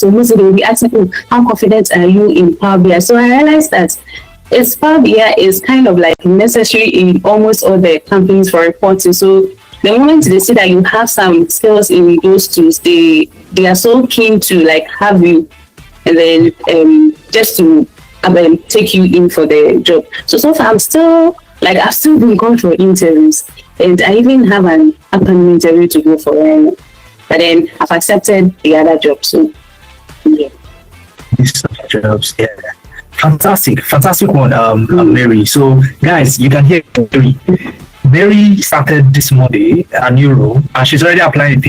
So most of them will be asking, oh, how confident are you in Power BI? So I realized that Power BI is kind of like necessary in almost all the companies for reporting. So the moment they see that you have some skills in those tools, they are so keen to like have you, and then just to take you in for the job. So far I'm still like I've still been going for interviews, and I even have an upcoming interview to go for. But then I've accepted the other job. So yeah. These jobs, yeah. Fantastic one, Mary. So, guys, you can hear Mary. Mary started this Monday a new role, and she's already applying.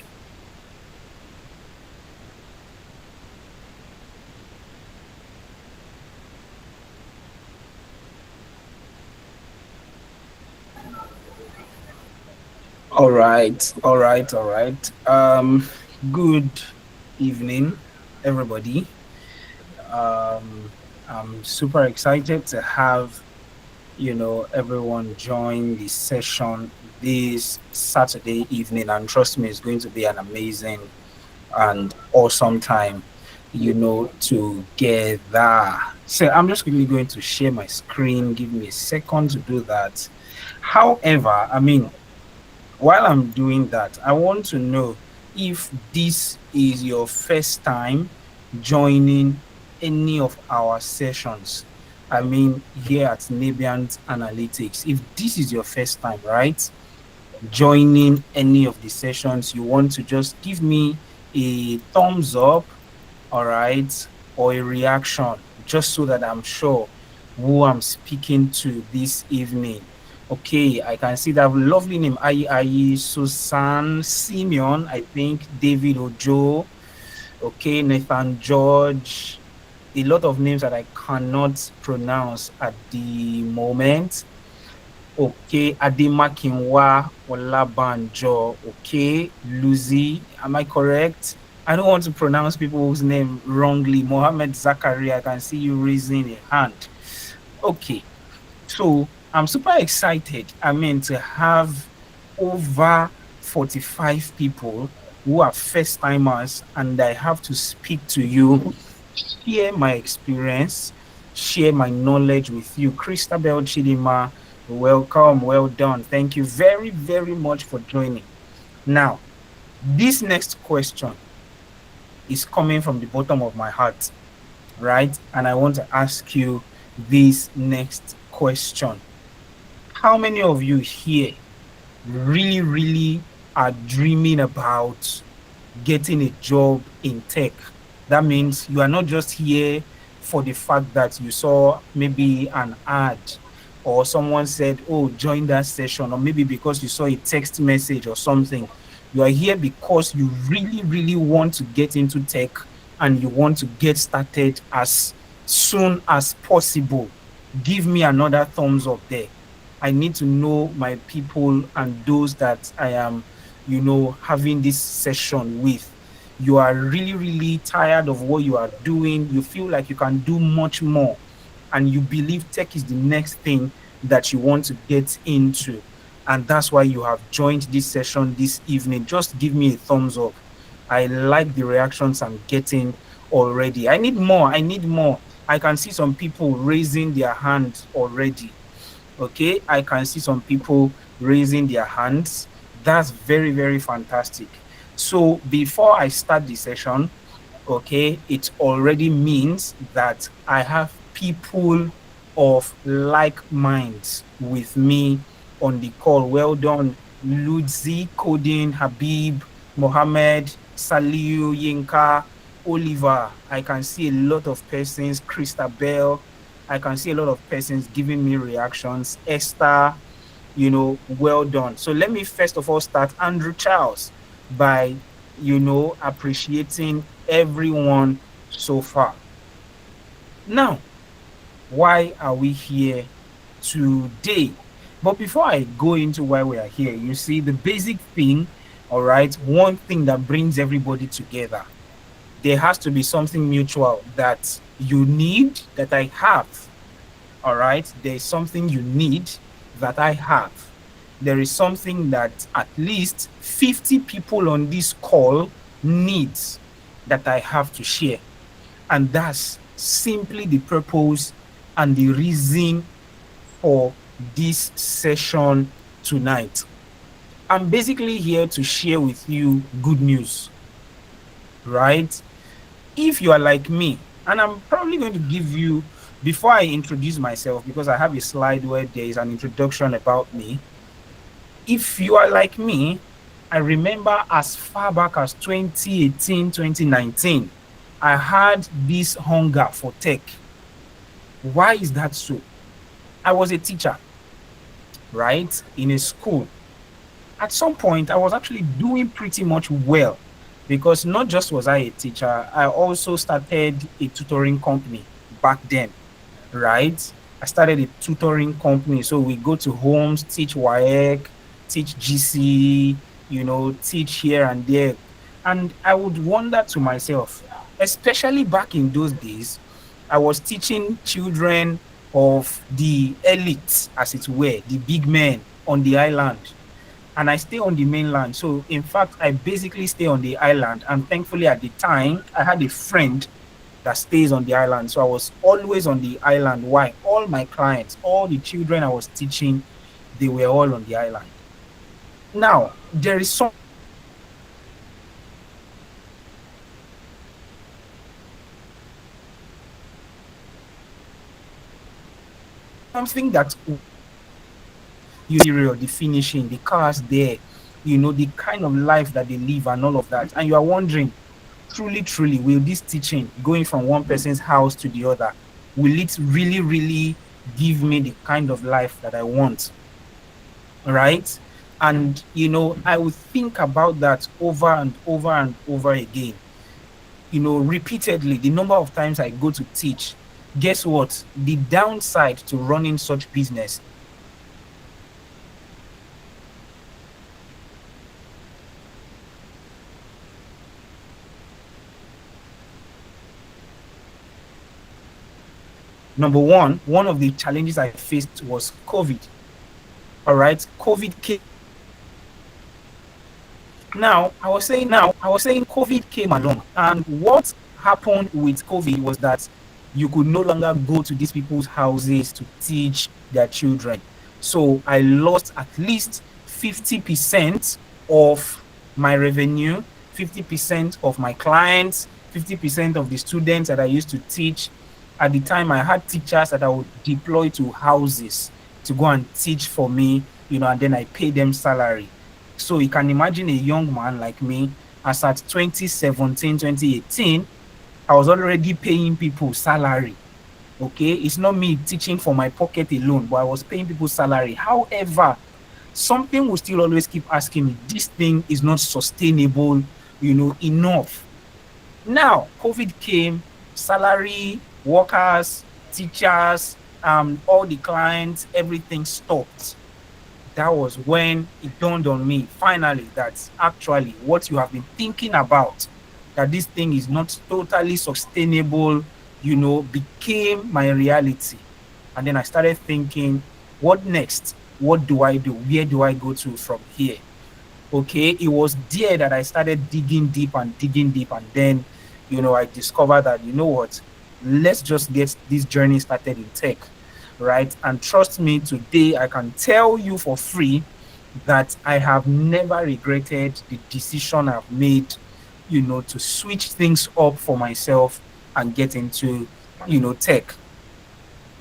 All right, all right, all right. Good evening, everybody. I'm super excited to have everyone join the session this Saturday evening, and trust me, it's going to be an amazing and awesome time together. So I'm just quickly going to share my screen. Give me a second to do that. However, while I'm doing that, I want to know if this is your first time joining any of our sessions. Here at Nigerian Analytics. If this is your first time, right, joining any of the sessions, you want to just give me a thumbs up, all right, or a reaction, just so that I'm sure who I'm speaking to this evening. Okay, I can see that lovely name, Ayi, Susan, Simeon, I think, David Ojo, okay, Nathan George, a lot of names that I cannot pronounce at the moment. Okay, Ademakinwa Olabanjo, okay, Luzi, am I correct? I don't want to pronounce people's name wrongly. Mohammed Zakaria, I can see you raising a hand. Okay, so I'm super excited. To have over 45 people who are first timers, and I have to speak to you, share my experience, share my knowledge with you. Christabel Chidima, welcome, well done. Thank you very, very much for joining. Now, this next question is coming from the bottom of my heart, right? And I want to ask you this next question. How many of you here really, really are dreaming about getting a job in tech? That means you are not just here for the fact that you saw maybe an ad or someone said, oh, join that session, or maybe because you saw a text message or something. You are here because you really, really want to get into tech and you want to get started as soon as possible. Give me another thumbs up there. I need to know my people and those that I am, having this session with. You are really, really tired of what you are doing. You feel like you can do much more, and you believe tech is the next thing that you want to get into. And that's why you have joined this session this evening. Just give me a thumbs up. I like the reactions I'm getting already. I need more. I can see some people raising their hands already. Okay, I can see some people raising their hands. That's very, very fantastic. So before I start the session, okay, it already means that I have people of like minds with me on the call. Well done, Ludzi, Codin, Habib, Mohammed, Saliu, Yinka, Oliver. I can see a lot of persons, Christabel. I can see a lot of persons giving me reactions. Esther, well done. So let me first of all start Andrew Charles by, appreciating everyone so far. Now, why are we here today? But before I go into why we are here, you see the basic thing, all right, one thing that brings everybody together. There has to be something mutual that you need that I have. All right, there's something you need that I have. There is something that at least 50 people on this call needs that I have to share. And that's simply the purpose and the reason for this session tonight. I'm basically here to share with you good news, right? If you are like me, and I'm probably going to give you, before I introduce myself, because I have a slide where there is an introduction about me. If you are like me, I remember as far back as 2018, 2019, I had this hunger for tech. Why is that so? I was a teacher, right, in a school. At some point, I was actually doing pretty much well because not just was I a teacher, I also started a tutoring company back then, right? I started a tutoring company. So we go to homes, teach WAEC, teach GC, teach here and there. And I would wonder to myself, especially back in those days, I was teaching children of the elites, as it were, the big men on the island. And I stay on the mainland. So, in fact, I basically stay on the island. And thankfully, at the time, I had a friend that stays on the island. So I was always on the island. Why? All my clients, all the children I was teaching, they were all on the island. Now, there is something that you the finishing, the cars there, the kind of life that they live and all of that. And you are wondering, truly, truly, will this teaching going from one person's house to the other, will it really, really give me the kind of life that I want? Right? And, I would think about that over and over and over again. Repeatedly, the number of times I go to teach, guess what? The downside to running such business, number one of the challenges I faced was COVID. All right, COVID came. Now, I was saying COVID came along, and what happened with COVID was that you could no longer go to these people's houses to teach their children. So I lost at least 50% of my revenue, 50% of my clients, 50% of the students that I used to teach. At the time, I had teachers that I would deploy to houses to go and teach for me, and then I pay them salary. So you can imagine a young man like me, as at 2017, 2018, I was already paying people salary. Okay, it's not me teaching for my pocket alone, but I was paying people salary. However, something will still always keep asking me, this thing is not sustainable, enough. Now, COVID came, salary, workers, teachers, all the clients, everything stopped. That was when it dawned on me finally that actually what you have been thinking about, that this thing is not totally sustainable, became my reality. And then I started thinking, what next? What do I do? Where do I go to from here? Okay, it was there that I started digging deep, and then, I discovered that, what, let's just get this journey started in tech, right? And trust me, today I can tell you for free that I have never regretted the decision I've made, to switch things up for myself and get into, tech.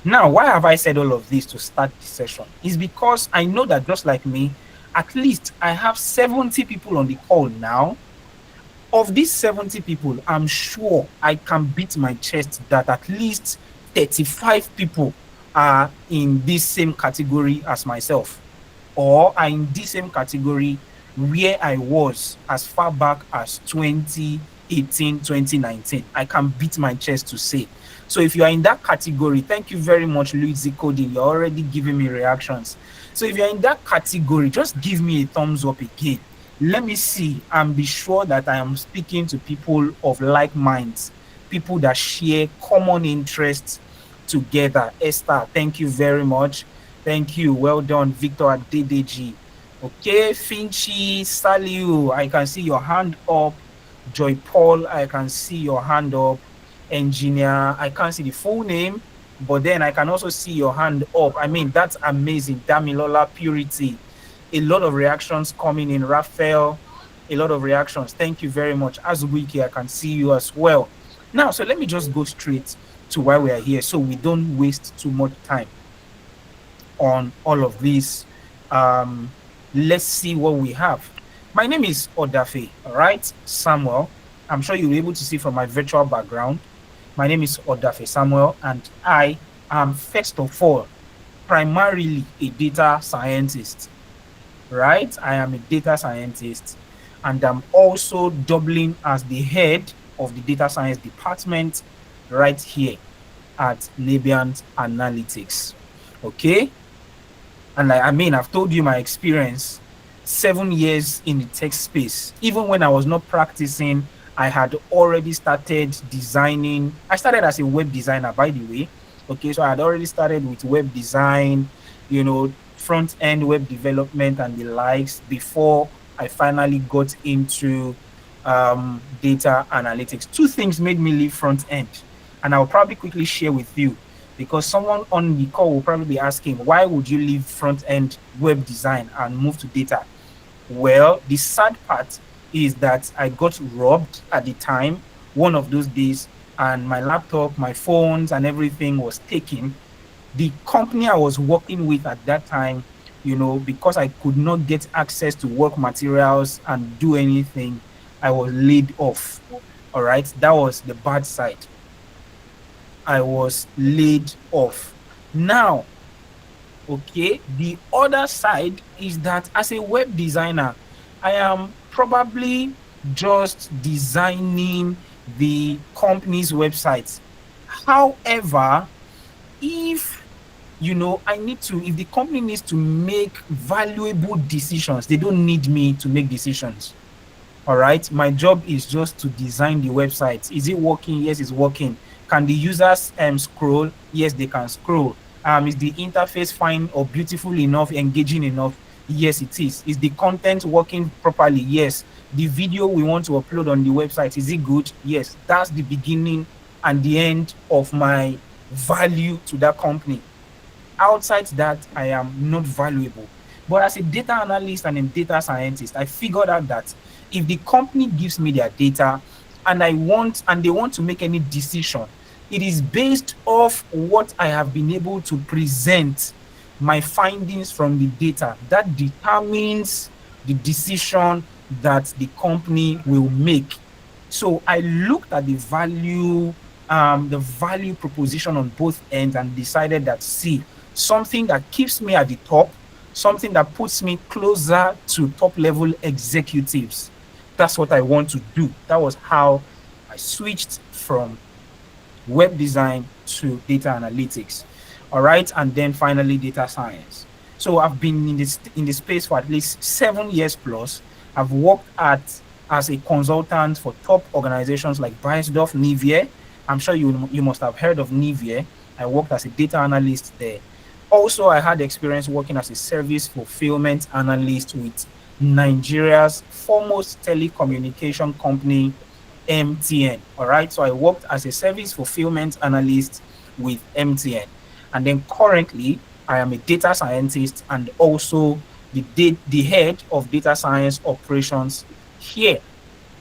Now, why have I said all of this to start the session? Is because I know that just like me, at least I have 70 people on the call now. Of these 70 people, I'm sure I can beat my chest that at least 35 people are in this same category as myself, or are in this same category where I was as far back as 2018, 2019. I can beat my chest to say. So if you are in that category, thank you very much, Luigi Coding. You're already giving me reactions. So if you're in that category, just give me a thumbs up again. Let me see and be sure that I am speaking to people of like minds, people that share common interests together. Esther, thank you very much. Thank you. Well done, Victor Adedeji. Okay, Finchy, Saliu, I can see your hand up. Joy Paul, I can see your hand up. Engineer, I can't see the full name, but then I can also see your hand up. I mean, that's amazing. Damilola Purity, a lot of reactions coming in. Raphael, a lot of reactions. Thank you very much. Azubuike, I can see you as well. Now, so let me just go straight to why we are here so we don't waste too much time on all of this. Um, let's see what we have. My name is Odafe, all right? Samuel. I'm sure you'll be able to see from my virtual background. My name is Odafe Samuel, and I am, first of all, primarily a data scientist, right? I am a data scientist, and I'm also doubling as the head of the data science department right here at NIGERIan Analytics. Okay. And like, I mean, I've told you my experience, 7 years in the tech space. Even when I was not practicing, I had already started designing. I started as a web designer, by the way. Okay, so I had already started with web design, front end web development and the likes before I finally got into data analytics. Two things made me leave front end, and I'll probably quickly share with you because someone on the call will probably be asking, why would you leave front end web design and move to data? Well, the sad part is that I got robbed at the time, one of those days, and my laptop, my phones, and everything was taken. The company I was working with at that time, because I could not get access to work materials and do anything, I was laid off. All right. That was the bad side. I was laid off. Now, okay, the other side is that as a web designer, I am probably just designing the company's websites. However, if if the company needs to make valuable decisions, they don't need me to make decisions. All right. My job is just to design the website. Is it working? Yes, it's working. Can the users scroll? Yes, they can scroll. Is the interface fine or beautiful enough, engaging enough? Yes, it is. Is the content working properly? Yes. The video we want to upload on the website, is it good? Yes. That's the beginning and the end of my value to that company. Outside that, I am not valuable. But as a data analyst and a data scientist, I figured out that if the company gives me their data and they want to make any decision, it is based off what I have been able to present, my findings from the data. That determines the decision that the company will make. So I looked at the value proposition on both ends and decided that, see, something that keeps me at the top, something that puts me closer to top level executives. That's what I want to do. That was how I switched from web design to data analytics. All right. And then finally, data science. So I've been in the space for at least 7 years plus. I've worked as a consultant for top organizations like Beiersdorf, Nivea. I'm sure you must have heard of Nivea. I worked as a data analyst there. Also, I had experience working as a service fulfillment analyst with Nigeria's foremost telecommunication company, MTN. All right. So I worked as a service fulfillment analyst with MTN. And then currently, I am a data scientist and also the head of data science operations here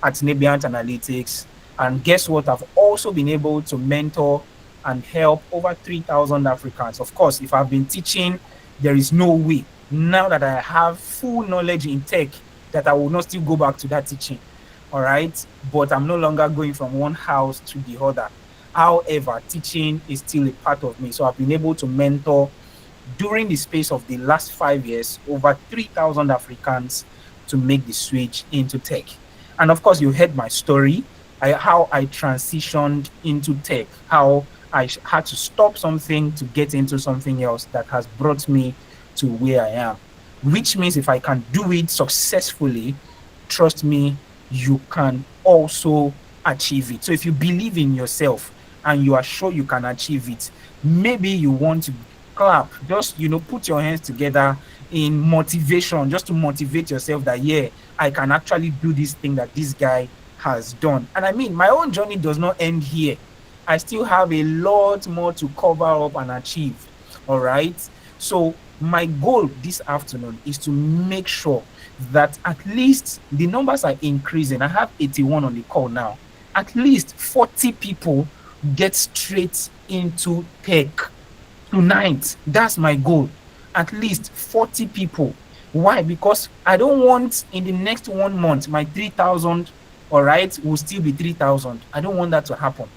at NIGERIAN Analytics. And guess what? I've also been able to mentor and help over 3,000 Africans. Of course, if I've been teaching, there is no way now that I have full knowledge in tech that I will not still go back to that teaching. All right. But I'm no longer going from one house to the other. However, teaching is still a part of me. So I've been able to mentor during the space of the last 5 years, over 3,000 Africans to make the switch into tech. And of course, you heard my story, how I transitioned into tech, how I had to stop something to get into something else that has brought me to where I am. Which means if I can do it successfully, trust me, you can also achieve it. So if you believe in yourself and you are sure you can achieve it, maybe you want to clap, just put your hands together in motivation, just to motivate yourself that, yeah, I can actually do this thing that this guy has done. And I mean, my own journey does not end here. I still have a lot more to cover up and achieve. All right. So, my goal this afternoon is to make sure that at least the numbers are increasing. I have 81 on the call now. At least 40 people get straight into tech tonight. That's my goal. At least 40 people. Why? Because I don't want in the next 1 month my 3,000, all right, will still be 3,000. I don't want that to happen.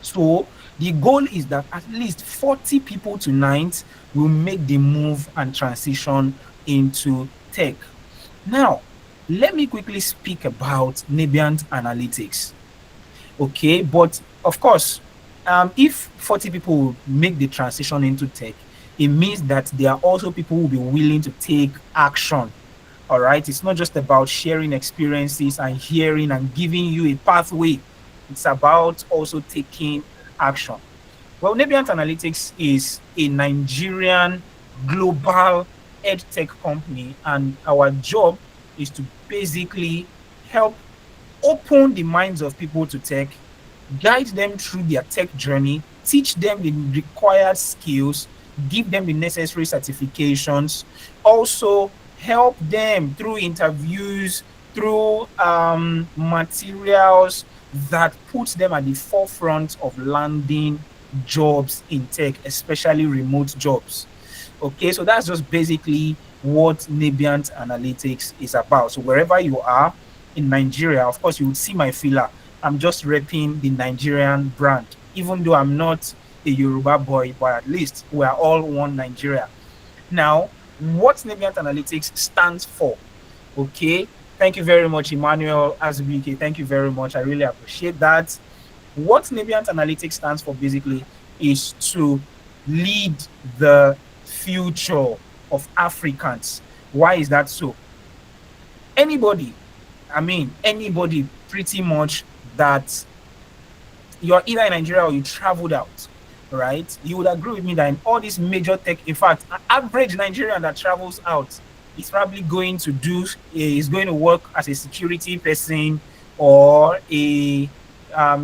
So the goal is that at least 40 people tonight will make the move and transition into tech. Now, let me quickly speak about Nebiant Analytics. Okay, but of course, if 40 people will make the transition into tech, it means that there are also people who will be willing to take action. All right, it's not just about sharing experiences and hearing and giving you a pathway. It's about also taking action. Well, Nebiant Analytics is a Nigerian global ed tech company, and our job is to basically help open the minds of people to tech, guide them through their tech journey, teach them the required skills, give them the necessary certifications, also help them through interviews, through materials that puts them at the forefront of landing jobs in tech, especially remote jobs. Okay, so that's just basically what Nebiant Analytics is about. So wherever you are in Nigeria, of course, you would see my filler. I'm just repping the Nigerian brand, even though I'm not a Yoruba boy, but at least we are all one Nigeria. Now, what Nebiant Analytics stands for, okay? Thank you very much, Emmanuel Azubike. Thank you very much. I really appreciate that. What Nebiant Analytics stands for basically is to lead the future of Africans. Why is that so? Anybody pretty much that you're either in Nigeria or you traveled out, right? You would agree with me that in all these major tech, in fact, an average Nigerian that travels out is probably going to work as a security person or a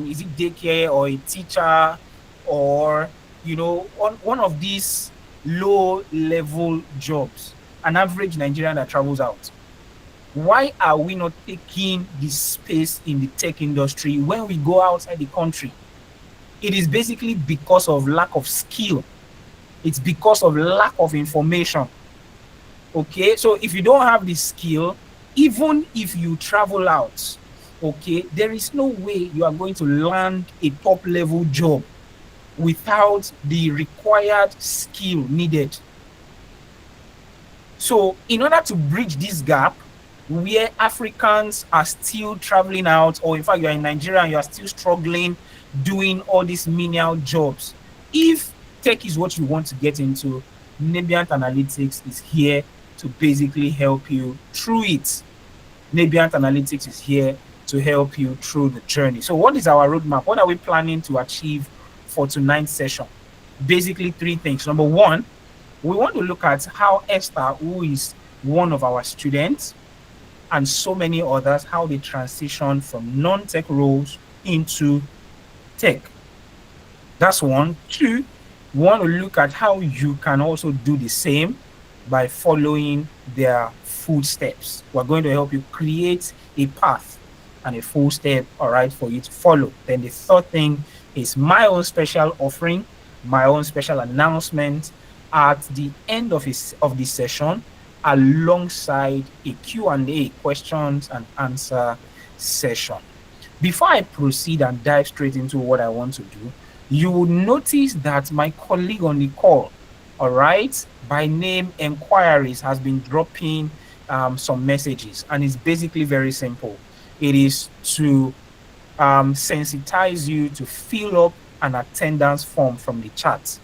is it daycare or a teacher or on one of these low level jobs. An average Nigerian that travels out. Why are we not taking this space in the tech industry when we go outside the country? It is basically because of lack of skill. It's because of lack of information. Okay, so if you don't have the skill, even if you travel out, okay, there is no way you are going to land a top level job without the required skill needed. So in order to bridge this gap, where Africans are still traveling out, or in fact you're in Nigeria and you are still struggling doing all these menial jobs, if tech is what you want to get into, Nebiant Analytics is here to basically help you through it. Nebiant Analytics is here to help you through the journey. So what is our roadmap? What are we planning to achieve for tonight's session? Basically 3 things. Number 1, we want to look at how Esther, who is one of our students, and so many others, how they transition from non-tech roles into tech. That's 1. 2, we want to look at how you can also do the same by following their footsteps. We're going to help you create a path and a full step, all right, for you to follow. Then the 3rd thing is my own special offering, my own special announcement at the end of this session, alongside a Q&A, questions and answer session. Before I proceed and dive straight into what I want to do, you will notice that my colleague on the call, all right, by name Enquiries, has been dropping some messages, and it's basically very simple. It is to sensitize you to fill up an attendance form from the chat.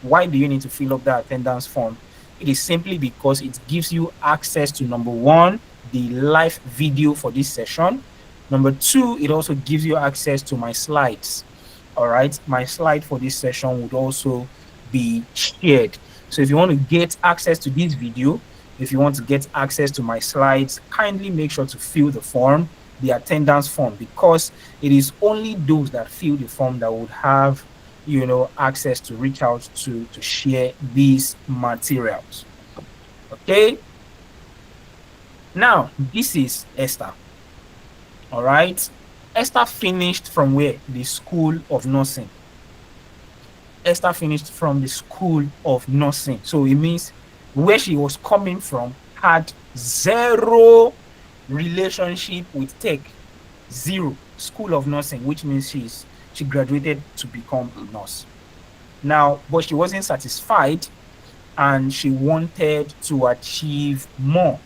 Why do you need to fill up that attendance form? It is simply because it gives you access to, number 1, the live video for this session. Number 2, it also gives you access to my slides. All right, my slide for this session would also be shared. So if you want to get access to this video, if you want to get access to my slides, kindly make sure to fill the form the attendance form, because it is only those that fill the form that would have, access to reach out to share these materials. Okay. Now, this is Esther. All right. Esther finished from where? The School of Nursing. Esther finished from the School of Nursing. So it means where she was coming from had zero relationship with tech. Zero. School of Nursing, which means she graduated to become a nurse. Now, but she wasn't satisfied and she wanted to achieve more.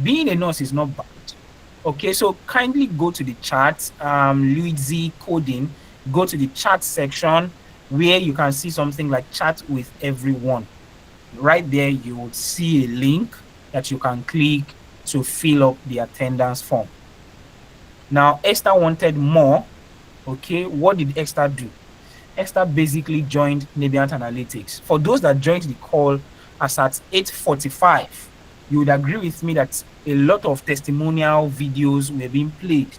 Being a nurse is not bad. Okay, so kindly go to the chat, Luigi Coding, go to the chat section where you can see something like chat with everyone. Right there, you would see a link that you can click to fill up the attendance form. Now, Esther wanted more. Okay, what did Esther do? Esther basically joined Nigerian Analytics. For those that joined the call as at 8:45, you would agree with me that a lot of testimonial videos were being played,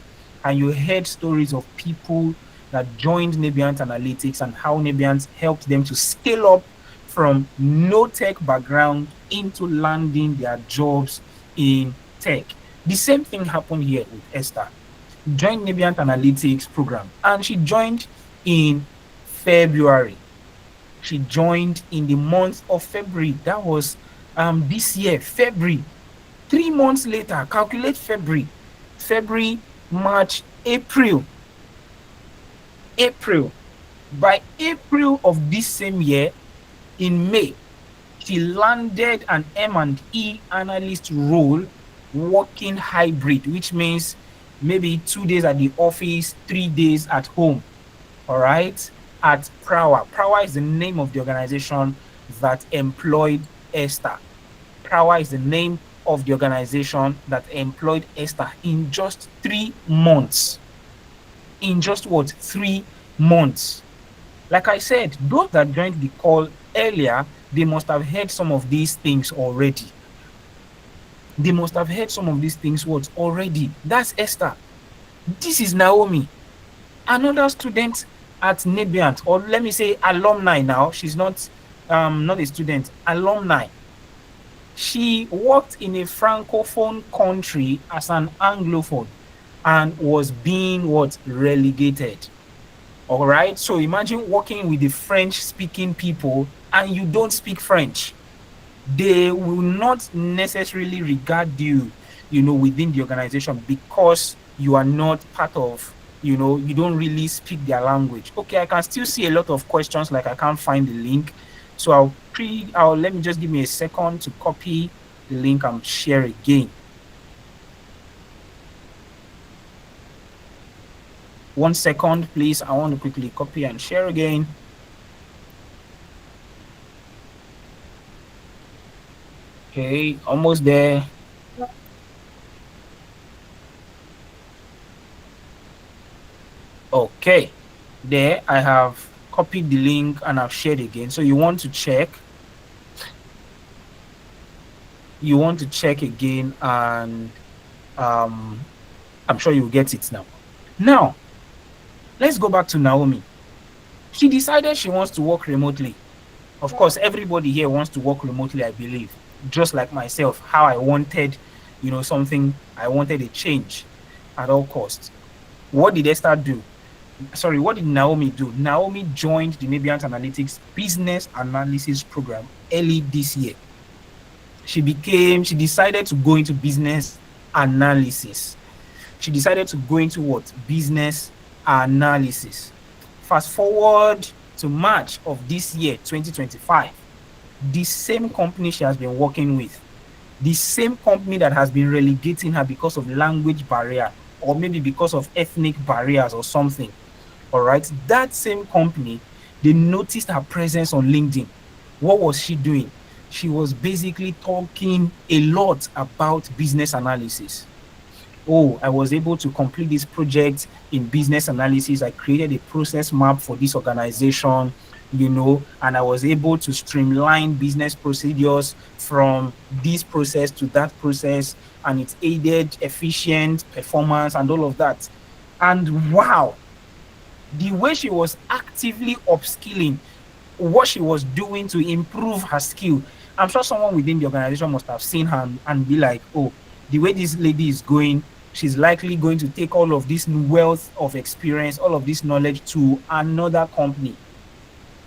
and you heard stories of people that joined Nigerian Analytics and how Nigerians helped them to scale up from no tech background into landing their jobs in tech. The same thing happened here with Esther. Joined Nigerian Analytics program, and she joined in February. She joined in the month of February. That was this year, February. 3 months later, calculate February, March, April. By April of this same year, in May, she landed an M&E analyst role working hybrid, which means maybe 2 days at the office, 3 days at home. All right, at Prower. Prower is the name of the organization that employed Esther. Prower is the name of the organization that employed Esther in just 3 months. In just what? 3 months. Like I said, those that joined the call earlier, they must have heard some of these things already. Already. That's Esther. This is Naomi, another student at Nebiant, or let me say alumni now. She's not a student, alumni. She worked in a francophone country as an anglophone and was being relegated. All right, so imagine working with the French speaking people and you don't speak French. They will not necessarily regard you, within the organization because you are not part of, you don't really speak their language. Okay, I can still see a lot of questions, like I can't find the link. So let me just give me a second to copy the link and share again. 1 second, please. I want to quickly copy and share again. Okay, almost there. Okay, there I have copied the link and I've shared again. So you want to check again, and I'm sure you'll get it now. Now, let's go back to Naomi. She decided she wants to work remotely. Of course, everybody here wants to work remotely, I believe. Just like myself, how I wanted, something, I wanted a change at all costs. What did Esther do? Sorry, what did Naomi do? Naomi joined the Nigerian Analytics Business Analysis Program early this year. She decided to go into business analysis. She decided to go into what? Business analysis. Fast forward to March of this year, 2025. The same company she has been working with, the same company that has been relegating her because of language barrier, or maybe because of ethnic barriers or something. All right, that same company, they noticed her presence on LinkedIn. What was she doing? She was basically talking a lot about business analysis. Oh, I was able to complete this project in business analysis. I created a process map for this organization. and I was able to streamline business procedures from this process to that process, and it aided efficient performance and all of that. And wow, the way she was actively upskilling, what she was doing to improve her skill. I'm sure someone within the organization must have seen her and be like, oh, the way this lady is going, she's likely going to take all of this wealth of experience, all of this knowledge to another company.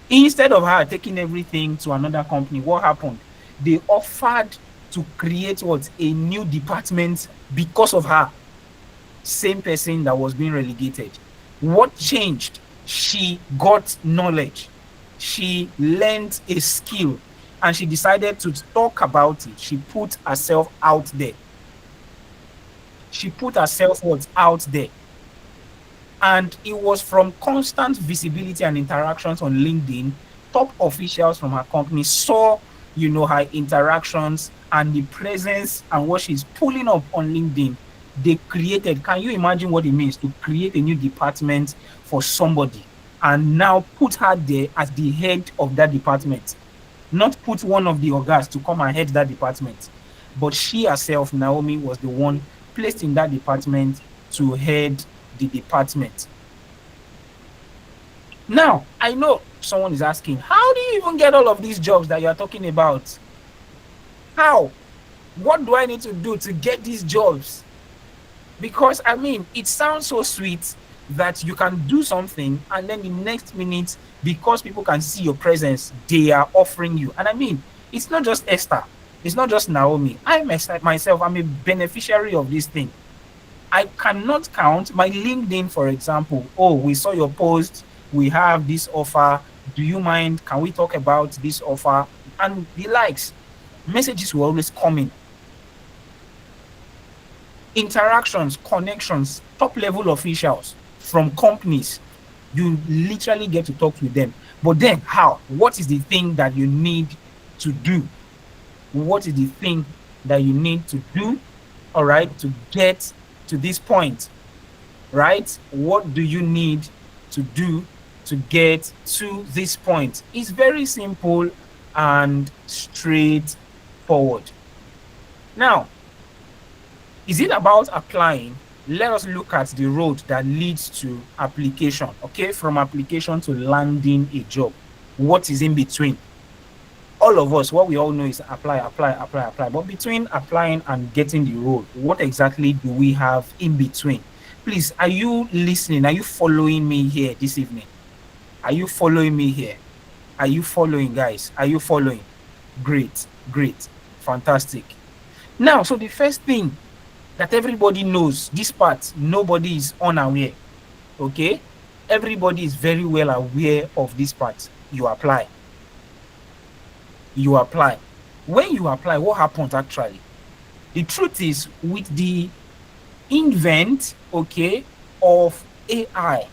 Instead of her taking everything to another company, what happened? They offered to create what? A new department because of her. Same person that was being relegated. What changed? She got knowledge. She learned a skill and she decided to talk about it. She put herself out there. She put herself what? Out there. And it was from constant visibility and interactions on LinkedIn. Top officials from her company saw, her interactions and the presence and what she's pulling up on LinkedIn. They created, can you imagine what it means to create a new department for somebody and now put her there as the head of that department? Not put one of the ogas to come and head that department, but she herself, Naomi, was the one placed in that department to head the department. Now, I know someone is asking, how do you even get all of these jobs that you're talking about? How? What do I need to do to get these jobs? Because, it sounds so sweet that you can do something and then the next minute, because people can see your presence, they are offering you. And it's not just Esther. It's not just Naomi. I myself, I'm a beneficiary of this thing. I cannot count my LinkedIn, for example. Oh, we saw your post. We have this offer. Do you mind? Can we talk about this offer? And the likes. Messages will always come in. Interactions, connections, top level officials from companies. You literally get to talk to them. But then how? What is the thing that you need to do? What is the thing that you need to do, all right, to get to this point, right? What do you need to do to get to this point? It's very simple and straightforward. Now, is it about applying? Let us look at the road that leads to application, okay? From application to landing a job. What is in between? All of us, what we all know is apply, apply, apply, apply. But between applying and getting the role, what exactly do we have in between? Please, are you listening? Are you following me here this evening? Are you following me here? Are you following, guys? Are you following? Great, great, fantastic. Now, so the first thing that everybody knows, this part, nobody is unaware, okay? Everybody is very well aware of this part. You apply. You apply. When you apply, what happens actually? The truth is, with the invent, okay, of AI,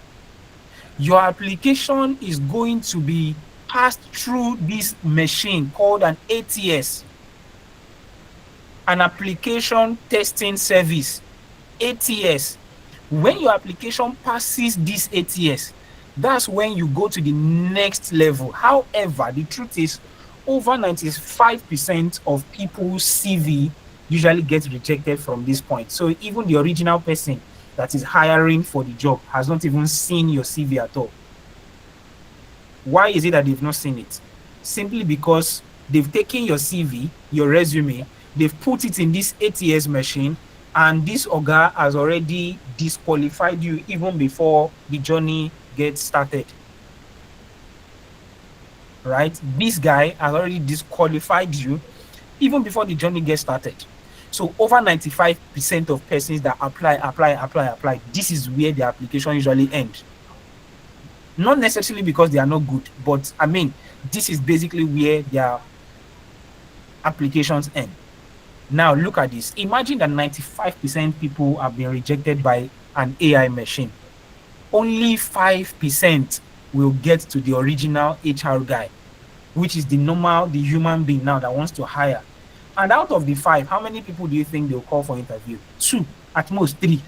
your application is going to be passed through this machine called an ATS, an application testing service, ATS. When your application passes this ATS, that's when you go to the next level. However, the truth is, over 95% of people's CV usually gets rejected from this point. So even the original person that is hiring for the job has not even seen your CV at all. Why is it that they've not seen it? Simply because they've taken your CV, your resume, they've put it in this ATS machine, and this Oga has already disqualified you even before the journey gets started. Right? This guy has already disqualified you even before the journey gets started. So over 95% of persons that apply, this is where the application usually ends. Not necessarily because they are not good, but this is basically where their applications end. Now look at this. Imagine that 95% people have been rejected by an AI machine. Only 5% will get to the original HR guy, which is the human being now that wants to hire. And out of the 5, how many people do you think they'll call for interview? 2, at most 3.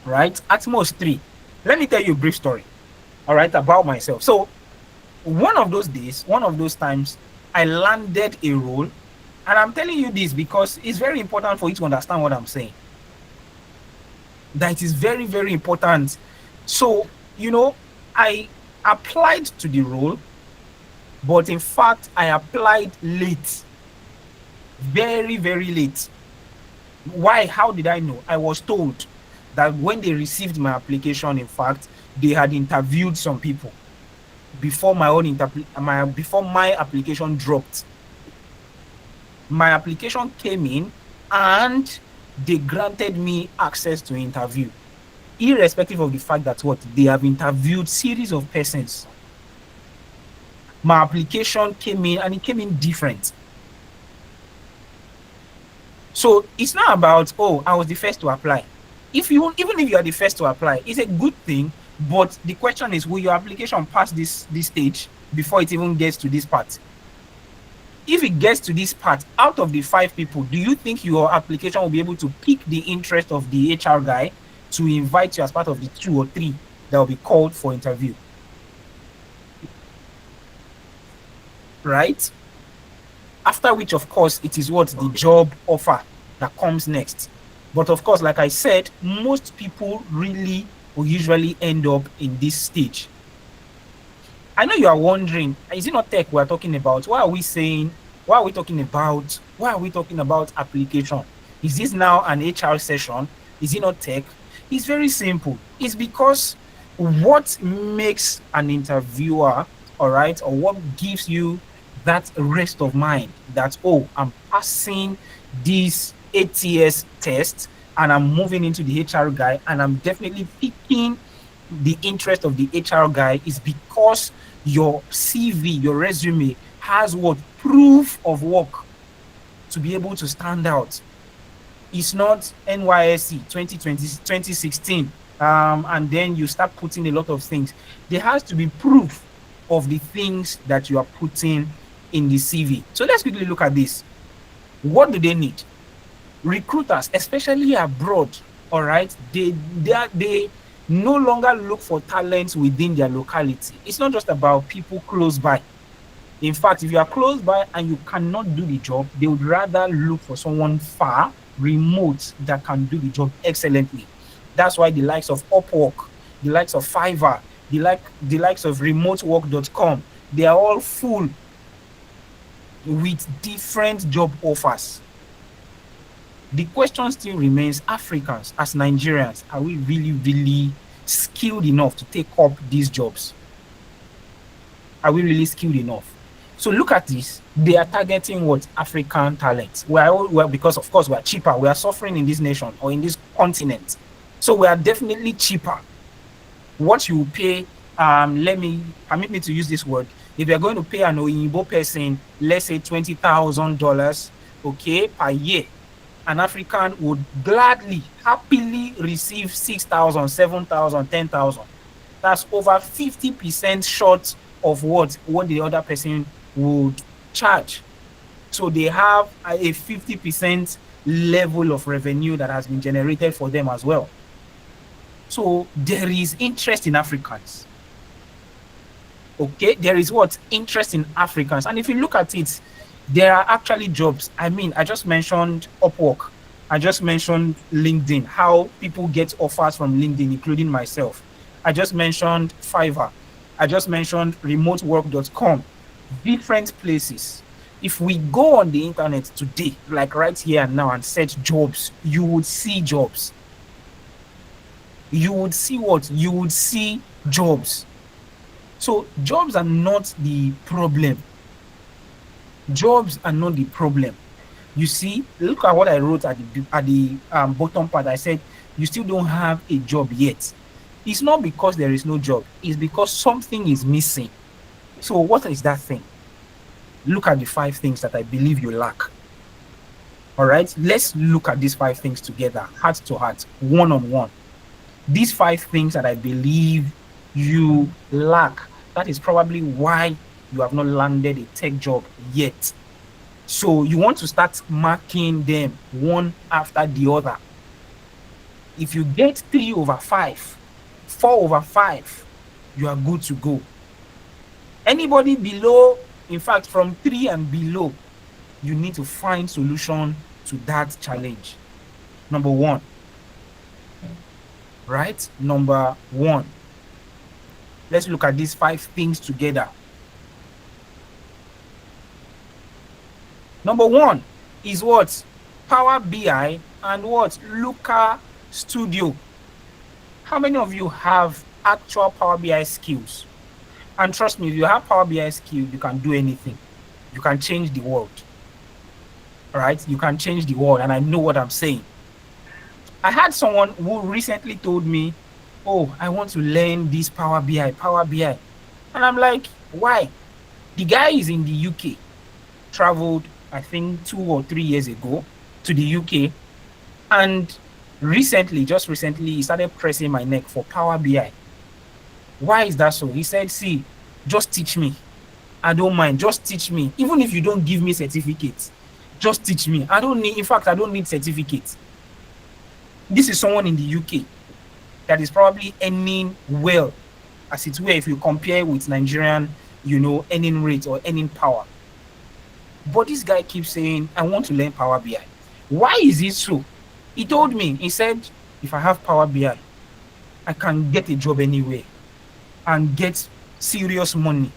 Right? At most 3. Let me tell you a brief story, all right, about myself. So one of those days, one of those times, I landed a role, and I'm telling you this because it's very important for you to understand what I'm saying. That it is very, very important. So, I applied to the role, but in fact, I applied late, very, very late. Why? How did I know? I was told that when they received my application, in fact, they had interviewed some people before before my application dropped. My application came in and they granted me access to interview, irrespective of the fact that they have interviewed series of persons. My application came in and it came in different. So it's not about, I was the first to apply. Even if you are the first to apply, it's a good thing. But the question is, will your application pass this stage before it even gets to this part? If it gets to this part, out of the 5 people, do you think your application will be able to pique the interest of the HR guy to invite you as part of the 2 or 3 that will be called for interview? Right? After which, of course, it is the job offer that comes next. But of course, like I said, most people really will usually end up in this stage. I know you are wondering, is it not tech we're talking about? Why are we talking about application? Is this now an HR session? Is it not tech? It's very simple. It's because what makes an interviewer, all right, or what gives you that rest of mind that, I'm passing this ATS test and I'm moving into the HR guy and I'm definitely picking the interest of the HR guy, is because your CV, your resume has proof of work to be able to stand out. It's not NYSC 2016, and then you start putting a lot of things. There has to be proof of the things that you are putting in the CV. So let's quickly look at this. What do they need? Recruiters, especially abroad, all right, they no longer look for talents within their locality. It's not just about people close by. In fact, if you are close by and you cannot do the job, they would rather look for someone far, remote, that can do the job excellently. That's why the likes of Upwork, the likes of Fiverr, the likes of remotework.com, they are all full with different job offers. The question still remains, Africans, as Nigerians, are we really, really skilled enough to take up these jobs? Are we really skilled enough? So look at this. They are targeting African talents. Well, because of course we are cheaper. We are suffering in this nation or in this continent. So we are definitely cheaper. What you pay, permit me to use this word. If you're going to pay an Oyinbo person, let's say $20,000, okay, per year, an African would gladly, happily receive 6,000, 7,000, 10,000. That's over 50% short of what the other person would charge. So they have a 50% level of revenue that has been generated for them as well. So there is interest in Africans. Okay, there is interest in Africans. And if you look at it, there are actually jobs. I just mentioned Upwork. I just mentioned LinkedIn, how people get offers from LinkedIn, including myself. I just mentioned Fiverr. I just mentioned remotework.com. Different places. If we go on the internet today, like right here and now, and search jobs, you would see jobs. You would see You would see jobs. So jobs are not the problem. Jobs are not the problem. You see, look at what I wrote at the bottom part. I said, you still don't have a job yet. It's not because there is no job. It's because something is missing. So what is that thing? Look at the 5 things that I believe you lack. All right, let's look at these 5 things together, heart to heart, one-on-one. These 5 things that I believe you lack. That is probably why you have not landed a tech job yet. So you want to start marking them one after the other. If you get 3/5 4/5, you are good to go. Anybody below, in fact, from 3 and below, you need to find solution to that challenge. Number one, right? Number one. Let's look at these 5 things together. Number one is what? Power BI and what? Looker Studio. How many of you have actual Power BI skills? And trust me, if you have Power BI skills, you can do anything. You can change the world. All right? You can change the world, and I know what I'm saying. I had someone who recently told me, oh, I want to learn this Power BI. And I'm like, why? The guy is in the UK, traveled, I think 2 or 3 years ago to the UK, and just recently, he started pressing my neck for Power BI. Why is that so? He said, see, just teach me. I don't mind. Just teach me. Even if you don't give me certificates, just teach me. I don't need certificates. This is someone in the UK that is probably earning well, as it were, if you compare with Nigerian, earning rate or earning power. But this guy keeps saying, I want to learn Power BI. Why is it so? He told me, he said, if I have Power BI, I can get a job anywhere and get serious money.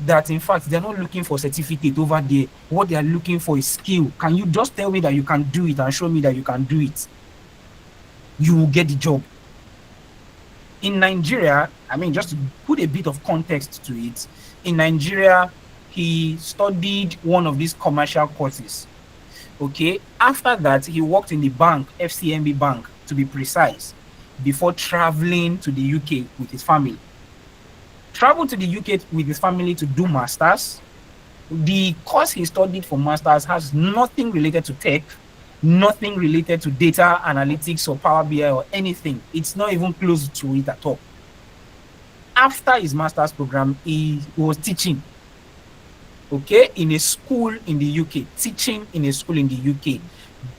That in fact, they're not looking for certificate over there. What they are looking for is skill. Can you just tell me that you can do it and show me that you can do it? You will get the job. In Nigeria, just to put a bit of context to it, in Nigeria, he studied one of these commercial courses. Okay. After that, he worked in the bank, FCMB Bank, to be precise, before traveling to the UK with his family. Traveled to the UK with his family to do masters. The course he studied for masters has nothing related to tech, nothing related to data analytics or Power BI or anything. It's not even close to it at all. After his master's program, he was teaching, okay, in a school in the UK, teaching in a school in the UK.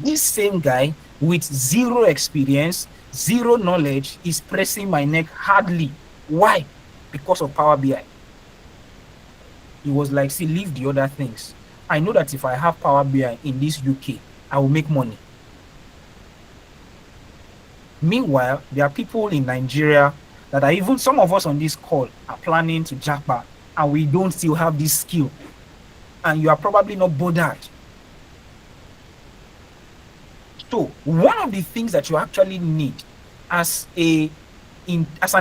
This same guy with zero experience, zero knowledge is pressing my neck hardly. Why? Because of Power BI. He was like, see, leave the other things. I know that if I have Power BI in this UK, I will make money. Meanwhile, there are people in Nigeria that are even, some of us on this call are planning to jackpot, and we don't still have this skill. And you are probably not bothered. So one of the things that you actually need as an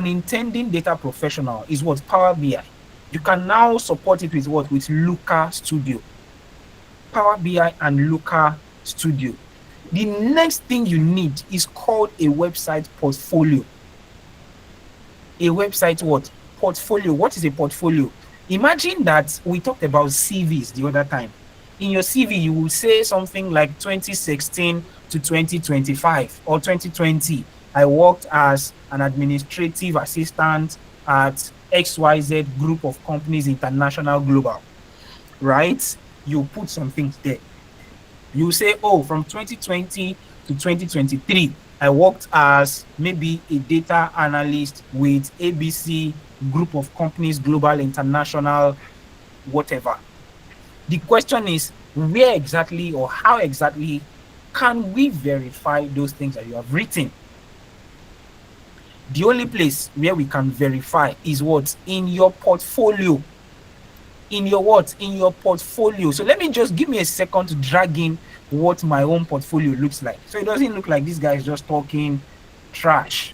intending data professional is what? Power BI. You can now support it with what? With Looker Studio. Power BI and Looker Studio. The next thing you need is called a website portfolio. A website what? Portfolio. What is a portfolio? Imagine that we talked about CVs the other time. In your CV, you will say something like 2016 to 2025 or 2020. I worked as an administrative assistant at XYZ group of companies, international, global, right? You put some things there. You say, oh, from 2020 to 2023, I worked as maybe a data analyst with ABC group of companies, global, international, whatever. The question is, where exactly or how exactly can we verify those things that you have written? The only place where we can verify is what? In your portfolio. In your what? In your portfolio. So let me just give me a second to drag in what my own portfolio looks like. So it doesn't look like this guy is just talking trash.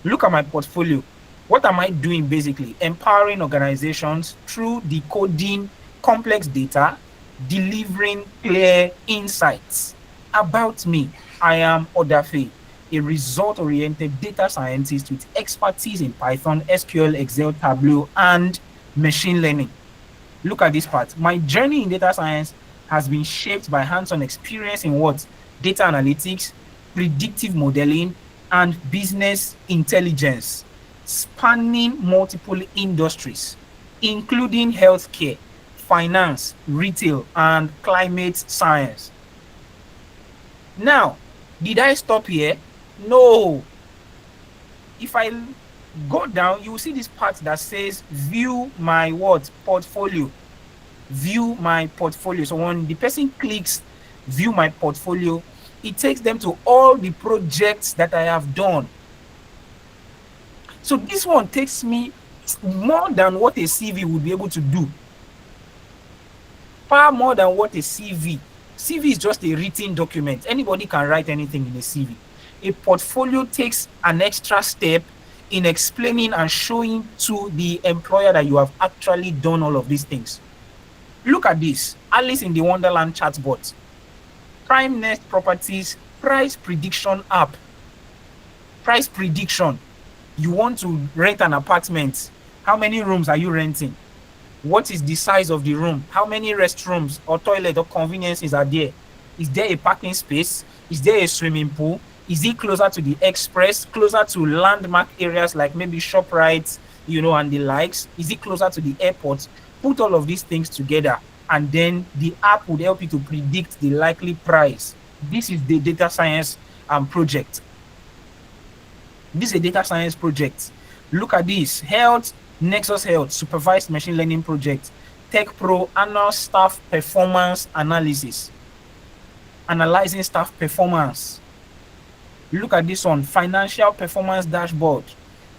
Look at my portfolio. What am I doing basically? Empowering organizations through decoding complex data, delivering clear insights. About me, I am Odafe, a result-oriented data scientist with expertise in Python, SQL, Excel, Tableau, and machine learning. Look at this part. My journey in data science has been shaped by hands-on experience in what? Data analytics, predictive modeling, and business intelligence, spanning multiple industries, including healthcare, finance, retail, and climate science. Now, did I stop here? No. If I Go down, you will see this part that says view my what? Portfolio. View my portfolio. So when the person clicks view my portfolio, it takes them to all the projects that I have done. So this one takes me more than what a CV would be able to do. Far more than what a CV. CV is just a written document. Anybody can write anything in a CV. A portfolio takes an extra step in explaining and showing to the employer that you have actually done all of these things. Look at this. Alice in the Wonderland chatbot. Prime Nest Properties price prediction app. Price prediction. You want to rent an apartment. How many rooms are you renting? What is the size of the room? How many restrooms or toilet or conveniences are there? Is there a parking space? Is there a swimming pool? Is it closer to the express, closer to landmark areas like maybe ShopRite, and the likes? Is it closer to the airport? Put all of these things together, and then the app would help you to predict the likely price. This is the data science project. This is a data science project. Look at this. Health, Nexus Health, supervised machine learning project. Tech Pro, annual staff performance analysis. Analyzing staff performance. Look at this one. Financial performance dashboard.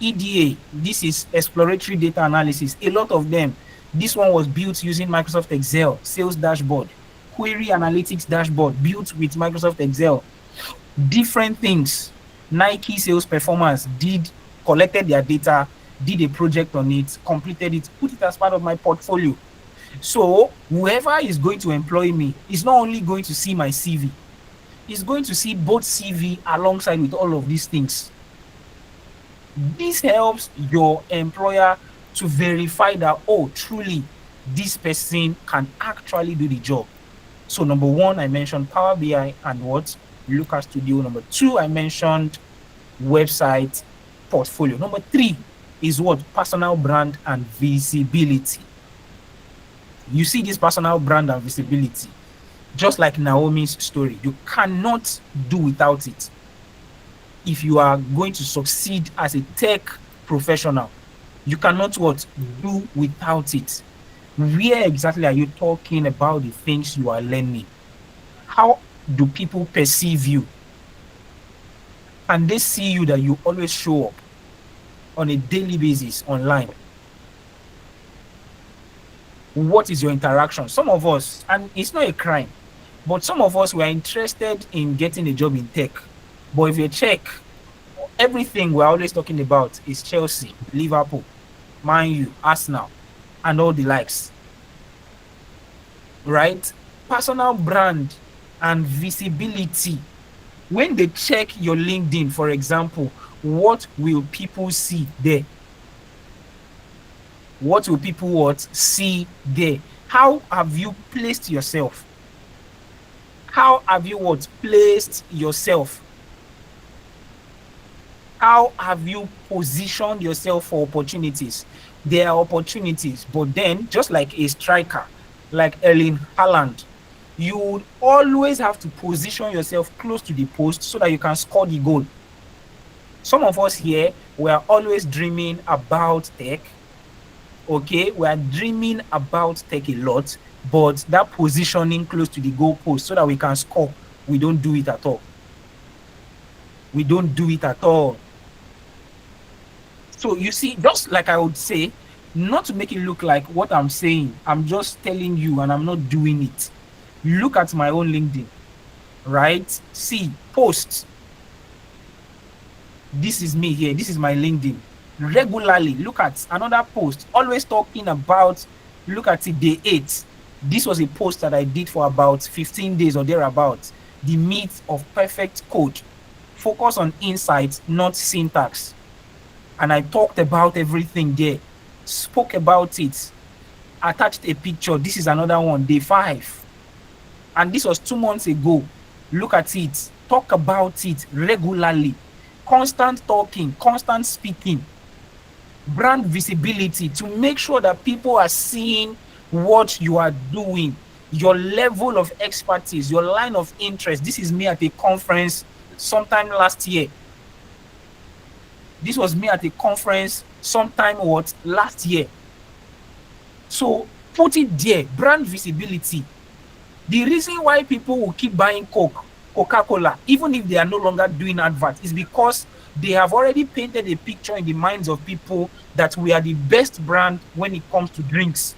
EDA, this is exploratory data analysis. A lot of them. This one was built using Microsoft Excel. Sales dashboard. Query analytics dashboard built with Microsoft Excel. Different things. Nike sales performance collected their data, did a project on it, completed it, put it as part of my portfolio. So whoever is going to employ me is not only going to see my CV, he's going to see both CV alongside with all of these things. This helps your employer to verify that, oh, truly, this person can actually do the job. So number one, I mentioned Power BI and what? Looker Studio. Number two, I mentioned website portfolio. Number three is what? Personal brand and visibility. You see this personal brand and visibility, just like Naomi's story. You cannot do without it if you are going to succeed as a tech professional. You cannot what? Do without it. Where exactly are you talking about the things you are learning? How do people perceive you? And they see you that you always show up on a daily basis online? What is your interaction? Some of us, and it's not a crime, but some of us were interested in getting a job in tech. But if you check, everything we're always talking about is Chelsea, Liverpool, Man U, Arsenal, and all the likes. Right? Personal brand and visibility. When they check your LinkedIn, for example, what will people see there? What will people see there? How have you placed yourself? How have you placed yourself? How have you positioned yourself for opportunities? There are opportunities, but then just like a striker, like Erling Haaland, you would always have to position yourself close to the post so that you can score the goal. Some of us here, we are always dreaming about tech. Okay, we are dreaming about tech a lot, but that positioning close to the goal post so that we can score, we don't do it at all. We don't do it at all. So you see, just like I would say, not to make it look like what I'm saying, I'm just telling you and I'm not doing it. Look at my own LinkedIn, right? See, posts. This is me here. This is my LinkedIn. Regularly, look at another post, always talking about, look at it, day 8. This was a post that I did for about 15 days or thereabouts. The myth of perfect code. Focus on insights, not syntax. And I talked about everything there. Spoke about it. Attached a picture. This is another one, day 5. And this was 2 months ago. Look at it. Talk about it regularly. Constant talking, constant speaking. Brand visibility to make sure that people are seeing what you are doing, your level of expertise, your line of interest. This is me at a conference sometime last year. This was me at a conference sometime last year. So put it there, brand visibility. The reason why people will keep buying Coca-Cola, even if they are no longer doing adverts, is because they have already painted a picture in the minds of people that we are the best brand when it comes to drinks.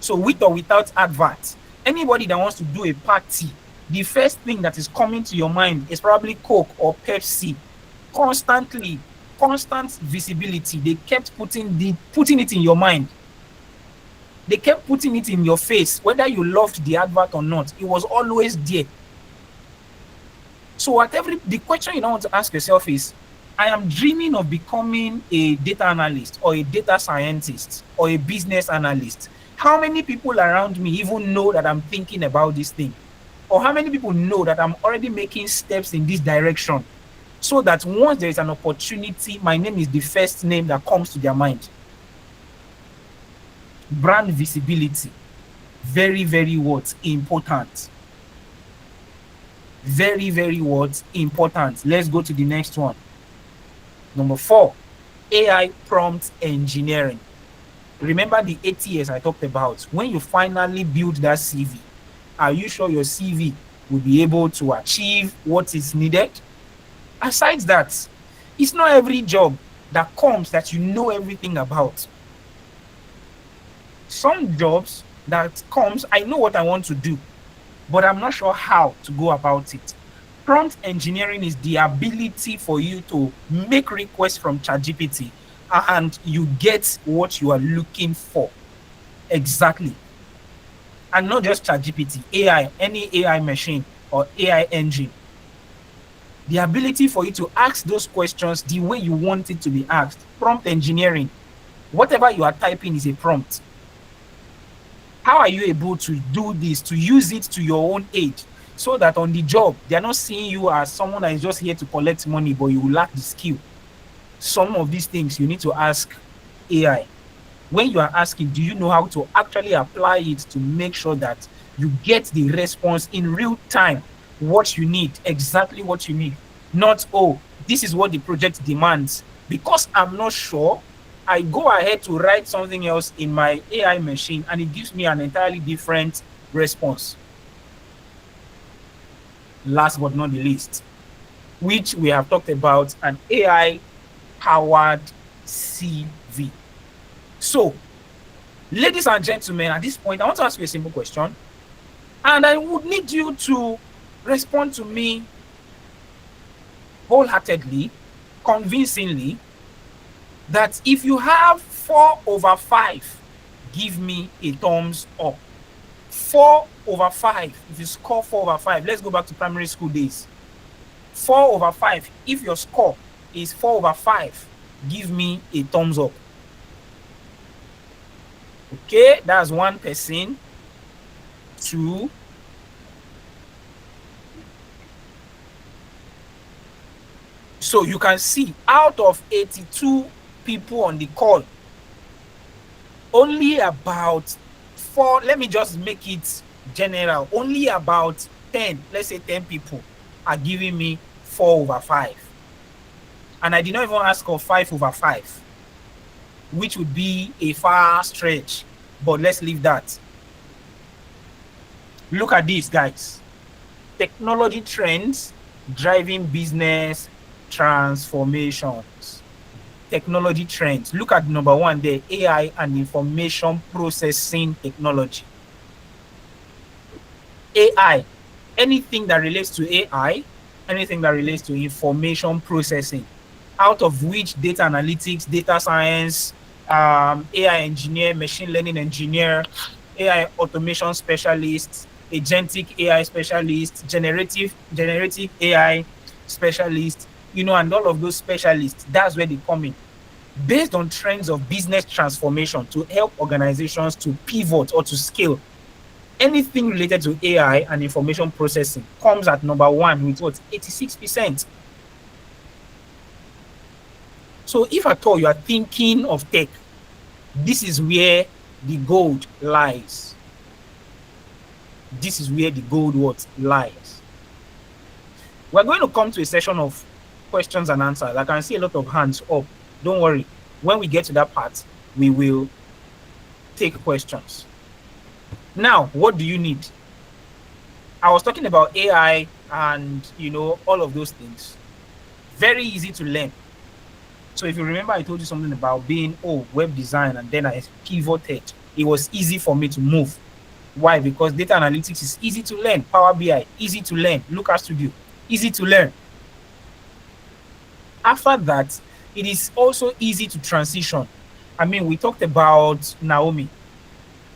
So with or without adverts, anybody that wants to do a party, the first thing that is coming to your mind is probably Coke or Pepsi. Constantly, constant visibility. They kept putting it in your mind. They kept putting it in your face, whether you loved the advert or not. It was always there. So the question you don't want to ask yourself is, I am dreaming of becoming a data analyst or a data scientist or a business analyst. How many people around me even know that I'm thinking about this thing? Or how many people know that I'm already making steps in this direction? So that once there is an opportunity, my name is the first name that comes to their mind. Brand visibility. Very, very important. Very, very important. Let's go to the next one. Number 4, AI prompt engineering. Remember the 8 years I talked about. When you finally build that CV, are you sure your CV will be able to achieve what is needed? Aside that, it's not every job that comes that you know everything about. Some jobs that comes, I know what I want to do, but I'm not sure how to go about it. Prompt engineering is the ability for you to make requests from ChatGPT and you get what you are looking for. Exactly. And not just ChatGPT, AI, any AI machine or AI engine. The ability for you to ask those questions the way you want it to be asked. Prompt engineering. Whatever you are typing is a prompt. How are you able to do this, to use it to your own aid, so that on the job, they are not seeing you as someone that is just here to collect money, but you lack the skill? Some of these things you need to ask AI. When you are asking, do you know how to actually apply it to make sure that you get the response in real time, what you need, exactly what you need? Not, oh, this is what the project demands. Because I'm not sure, I go ahead to write something else in my AI machine and it gives me an entirely different response. Last but not the least, which we have talked about, an AI-powered CV. So, ladies and gentlemen, at this point, I want to ask you a simple question, and I would need you to respond to me wholeheartedly, convincingly, that if you have 4/5, give me a thumbs up. 4/5. If you score 4/5, let's go back to primary school days. 4/5. If your score is 4/5, give me a thumbs up. Okay, that's one person. 2. So you can see, out of 82 people on the call, only about 4, let me just make it general, only about 10, let's say 10 people are giving me 4/5. And I did not even ask for 5/5, which would be a far stretch, but let's leave that. Look at this, guys. Technology trends driving business transformations. Technology trends. Look at number 1 there, AI and information processing technology. AI, anything that relates to AI, anything that relates to information processing, out of which data analytics, data science, AI engineer, machine learning engineer, AI automation specialist, agentic AI specialist, generative AI specialist, and all of those specialists, that's where they come in. Based on trends of business transformation to help organizations to pivot or to scale, anything related to AI and information processing comes at number 1 with 86%. So if at all you are thinking of tech, this is where the gold lies. This is where the gold lies. We're going to come to a session of questions and answers. I can see a lot of hands up. Don't worry. When we get to that part, we will take questions. Now, what do you need? I was talking about AI and, all of those things. Very easy to learn. So if you remember, I told you something about being, web design, and then I pivoted. It was easy for me to move. Why? Because data analytics is easy to learn. Power BI, easy to learn. Looker Studio, easy to learn. After that, it is also easy to transition. I mean, we talked about Naomi.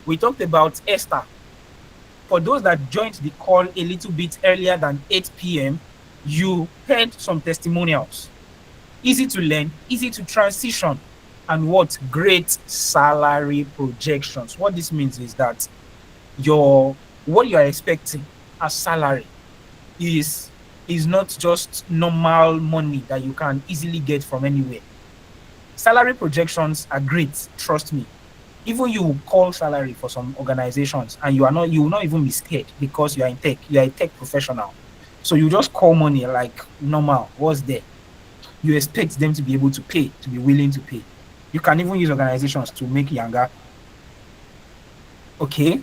We talked about Esther. For those that joined the call a little bit earlier than 8 p.m., you heard some testimonials. Easy to learn, easy to transition, and what great salary projections. What this means is that what you are expecting as salary is not just normal money that you can easily get from anywhere. Salary projections are great, trust me. Even you will call salary for some organizations and you will not even be scared because you are in tech, you are a tech professional. So you just call money like normal, what's there? You expect them to be able to pay, to be willing to pay. You can even use organizations to make younger. Okay.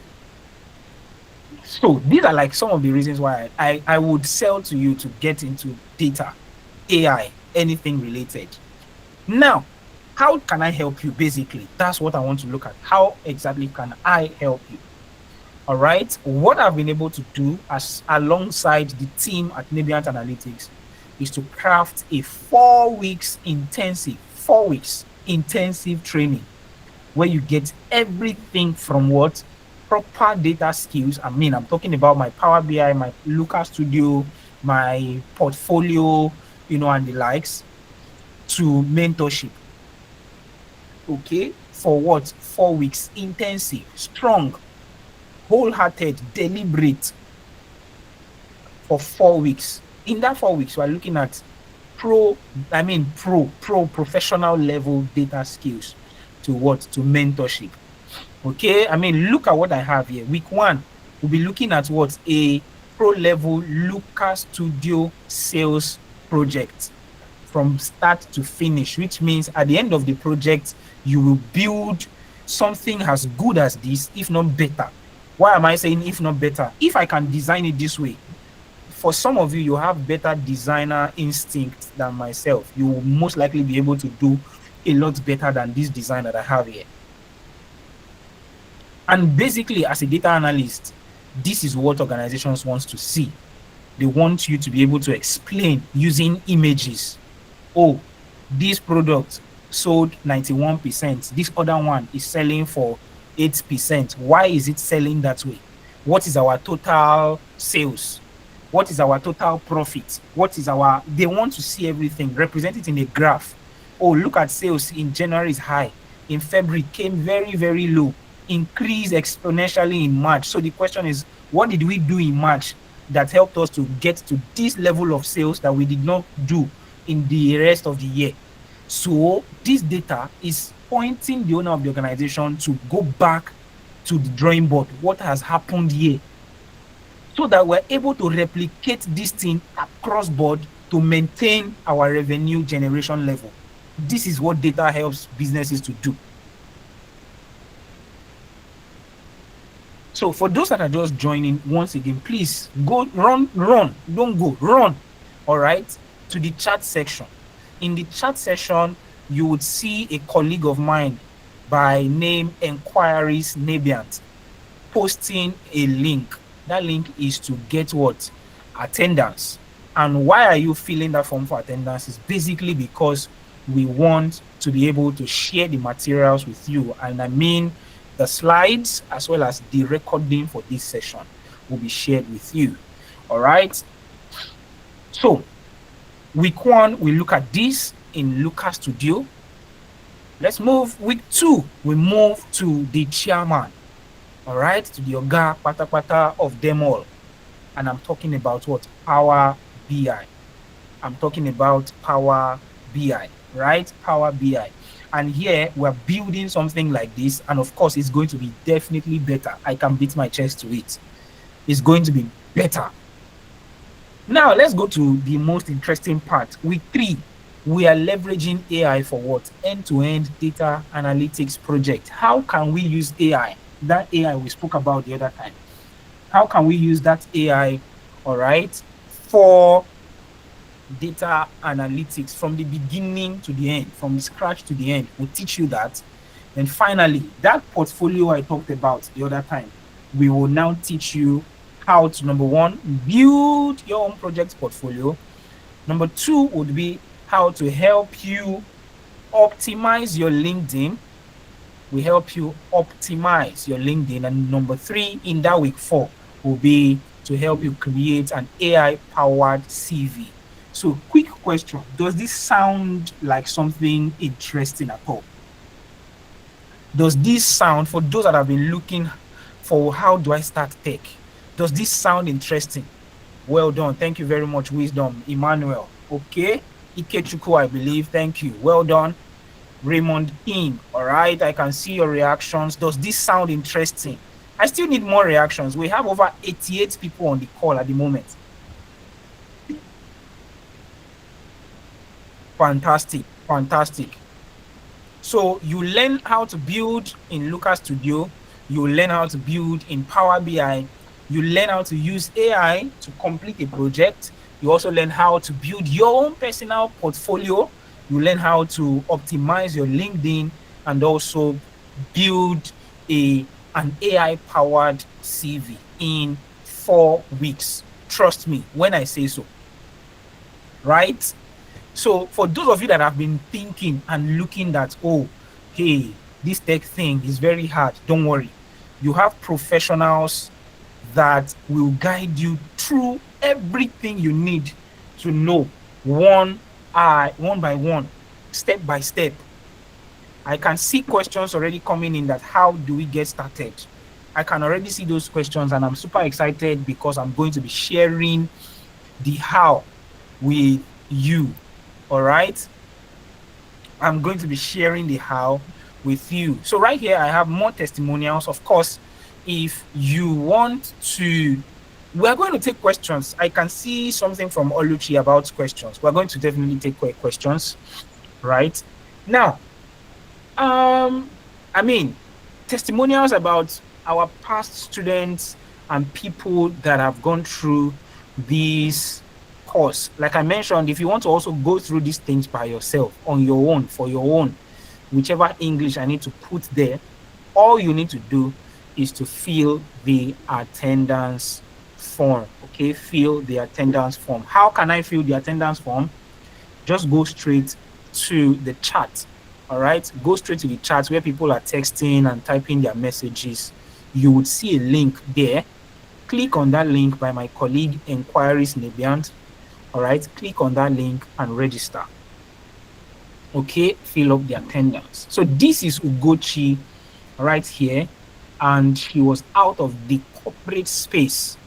So these are like some of the reasons why I would sell to you to get into data, AI, anything related. Now, how can I help you? Basically, that's what I want to look at. How exactly can I help you? All right. What I've been able to do alongside the team at NIGERIAN Analytics is to craft a 4 weeks intensive training where you get everything from what proper data skills. I mean, I'm talking about my Power BI, my Looker Studio, my portfolio, and the likes, to mentorship. Okay, for what? 4 weeks intensive, strong, wholehearted, deliberate, for 4 weeks. In that 4 weeks, we're looking at professional level data skills to what? To mentorship. Okay, I mean, look at what I have here. Week 1, we'll be looking at what? A pro level Looker Studio sales project from start to finish, which means at the end of the project, you will build something as good as this, if not better. Why am I saying if not better? If I can design it this way, for some of you, you have better designer instinct than myself. You will most likely be able to do a lot better than this design that I have here. And basically, as a data analyst, this is what organizations want to see. They want you to be able to explain using images. Oh, this product sold 91%. This other one is selling for 8%. Why is it selling that way? What is our total sales? What is our total profit? They want to see everything, represent it in a graph. Oh, look at sales in January is high. In February came very, very low. Increase exponentially in March. So the question is, what did we do in March that helped us to get to this level of sales that we did not do in the rest of the year? So this data is pointing the owner of the organization to go back to the drawing board. What has happened here? So that we're able to replicate this thing across board to maintain our revenue generation level. This is what data helps businesses to do. So for those that are just joining, once again, please go run. Don't go, run. All right, to the chat section. In the chat section, you would see a colleague of mine by name Enquiries Nebiant posting a link. That link is to get what? Attendance. And why are you filling that form for attendance? Is basically because we want to be able to share the materials with you. And I mean, the slides as well as the recording for this session will be shared with you. All right. So week 1, we look at this in Looker Studio. Let's move. Week 2, we move to the chairman. All right, to the Oga Patapata of them all. And I'm talking about what? Power BI. I'm talking about Power BI, right? Power BI. And here we're building something like this. And of course, it's going to be definitely better. I can beat my chest to it. It's going to be better. Now let's go to the most interesting part. With 3, we are leveraging AI for what? End-to-end data analytics project. How can we use AI? That AI we spoke about the other time. How can we use that AI, all right, for data analytics from the beginning to the end, from scratch to the end? We'll teach you that. And finally, that portfolio I talked about the other time, we will now teach you how to, number 1, build your own project portfolio. Number 2 would be how to help you optimize your LinkedIn. We help you optimize your LinkedIn. And number 3 in that week 4 will be to help you create an AI-powered CV. So quick question, does this sound like something interesting at all? Does this sound, for those that have been looking for how do I start tech, does this sound interesting? Well done. Thank you very much, Wisdom. Emmanuel. Okay. Ikechukwu, I believe. Thank you. Well done. Raymond In. All right. I can see your reactions. Does this sound interesting? I still need more reactions. We have over 88 people on the call at the moment. Fantastic. Fantastic. So you learn how to build in Looker Studio. You learn how to build in Power BI. You learn how to use AI to complete a project. You also learn how to build your own personal portfolio. You learn how to optimize your LinkedIn and also build an AI-powered CV in 4 weeks. Trust me when I say so. Right? So for those of you that have been thinking and looking at, oh, hey, this tech thing is very hard, don't worry. You have professionals that will guide you through everything you need to know one by one, step by step. I can see questions already coming in that how do we get started? I can already see those questions and I'm super excited because I'm going to be sharing the how with you. All right. I'm going to be sharing the how with you. So right here, I have more testimonials. Of course, if you want to, we're going to take questions. I can see something from Oluchi about questions. We're going to definitely take questions. Right now, I mean, testimonials about our past students and people that have gone through these course. Like I mentioned, if you want to also go through these things by yourself, on your own, for your own, whichever English I need to put there, all you need to do is to fill the attendance form. Okay, fill the attendance form. How can I fill the attendance form? Just go straight to the chat. All right, go straight to the chat where people are texting and typing their messages. You would see a link there. Click on that link by my colleague Enquiries Nebiant. All right, click on that link and register. Okay, fill up the attendance. So this is Ugochi right here, and she was out of the corporate space.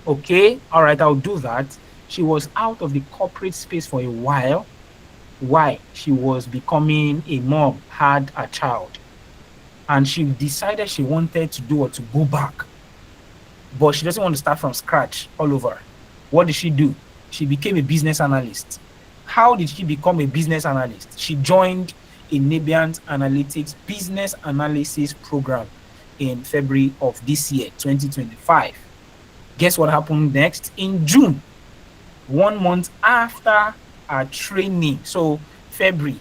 Okay, all right, I'll do that. She was out of the corporate space for a while. Why? She was becoming a mom, had a child, and she decided she wanted to do what, to go back, but she doesn't want to start from scratch all over. What did she do? She became a business analyst. How did she become a business analyst? She joined a Nebiant Analytics business analysis program in February of this year, 2025. Guess what happened next? In June, 1 month after our training, so February,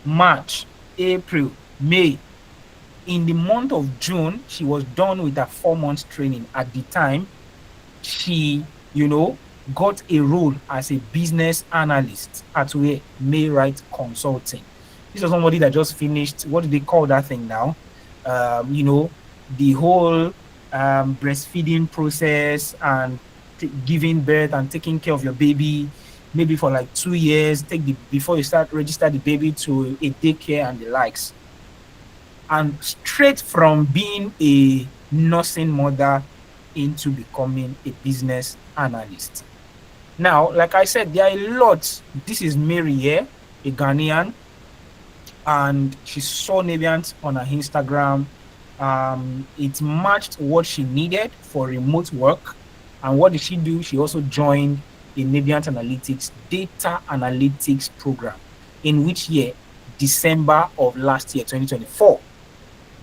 March, April, May, in the month of June, she was done with her 4 months training. At the time, she, got a role as a business analyst at where Maywright Consulting. This was somebody that just finished, what do they call that thing now? The whole breastfeeding process and giving birth and taking care of your baby, maybe for like 2 years, before you start register the baby to a daycare and the likes. And straight from being a nursing mother into becoming a business analyst. Now, like I said, there are a lot. This is Mary here, a Ghanaian, and she saw Nebiant on her Instagram. It matched what she needed for remote work. And what did she do? She also joined a Nigerian Analytics data analytics program. In which year? December of last year, 2024.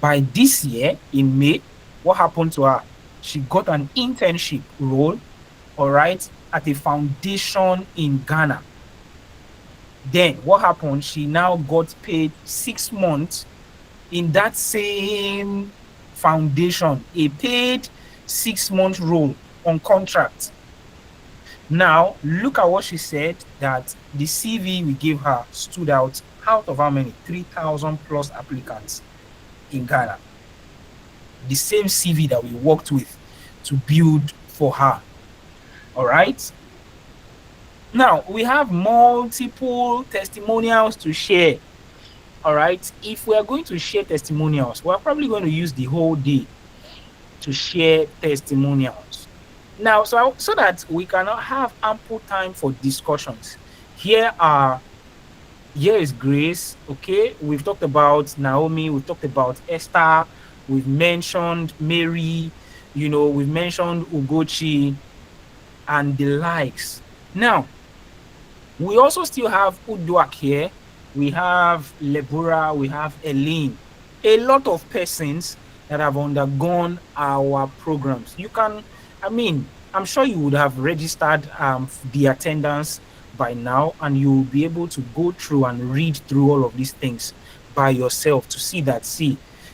By this year, in May, what happened to her? She got an internship role, all right, at a foundation in Ghana. Then what happened? She now got paid 6 months in that same foundation, a paid 6 month role on contract. Now, look at what she said, that the CV we gave her stood out of how many? 3,000 plus applicants in Ghana. The same CV that we worked with to build for her. All right. Now, we have multiple testimonials to share. All right. If we are going to share testimonials, we're probably going to use the whole day to share testimonials. Now, so that we cannot have ample time for discussions, here is Grace. Okay, we've talked about Naomi, we've talked about Esther, we've mentioned Mary, we've mentioned Ugochi and the likes. Now, we also still have Uduak here, we have Lebura, we have Eileen, a lot of persons that have undergone our programs. I'm sure you would have registered the attendance by now, and you'll be able to go through and read through all of these things by yourself to see that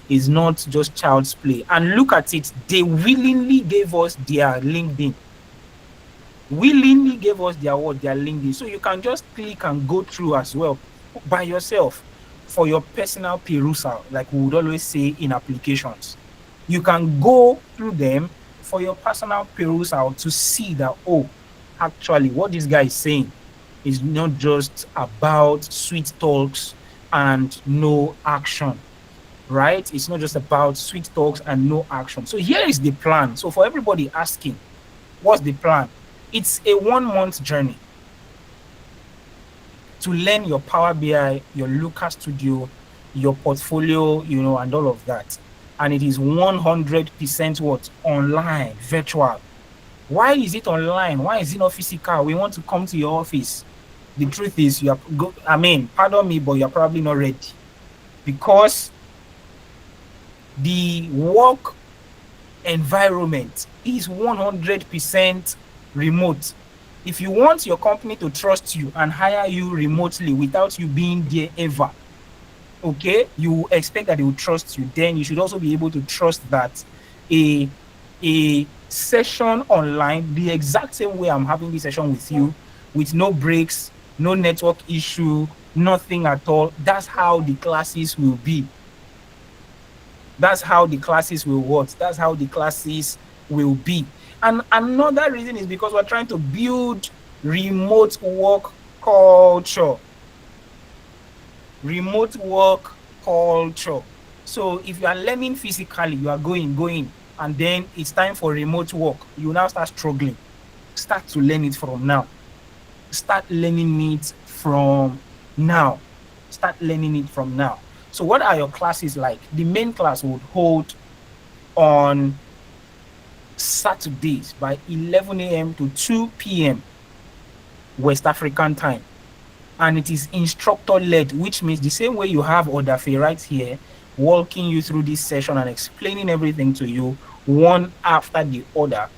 is not just child's play. And look at it, they willingly gave us their LinkedIn. Willingly gave us their LinkedIn. So you can just click and go through as well by yourself for your personal perusal, like we would always say in applications. You can go through them for your personal perusal to see that, actually what this guy is saying is not just about sweet talks and no action, right? It's not just about sweet talks and no action. So here is the plan. So for everybody asking, what's the plan? It's a 1-month journey to learn your Power BI, your Looker Studio, your portfolio, and all of that. And it is 100% what? Online, virtual. Why is it online? Why is it not physical? We want to come to your office. The truth is, pardon me, but you're probably not ready, because the work environment is 100% remote. If you want your company to trust you and hire you remotely without you being there ever, okay, you expect that they will trust you. Then you should also be able to trust that a session online, the exact same way I'm having this session with you, with no breaks, no network issue, nothing at all, that's how the classes will be. That's how the classes will work. That's how the classes will be. And another reason is because we're trying to build remote work culture. Remote work culture. So if you are learning physically, you are going, and then it's time for remote work, you now start struggling. Start to learn it from now. Start learning it from now. Start learning it from now. So what are your classes like? The main class would hold on Saturdays by 11 a.m. to 2 p.m. West African time. And it is instructor-led, which means the same way you have Odafe right here, walking you through this session and explaining everything to you, one after the other,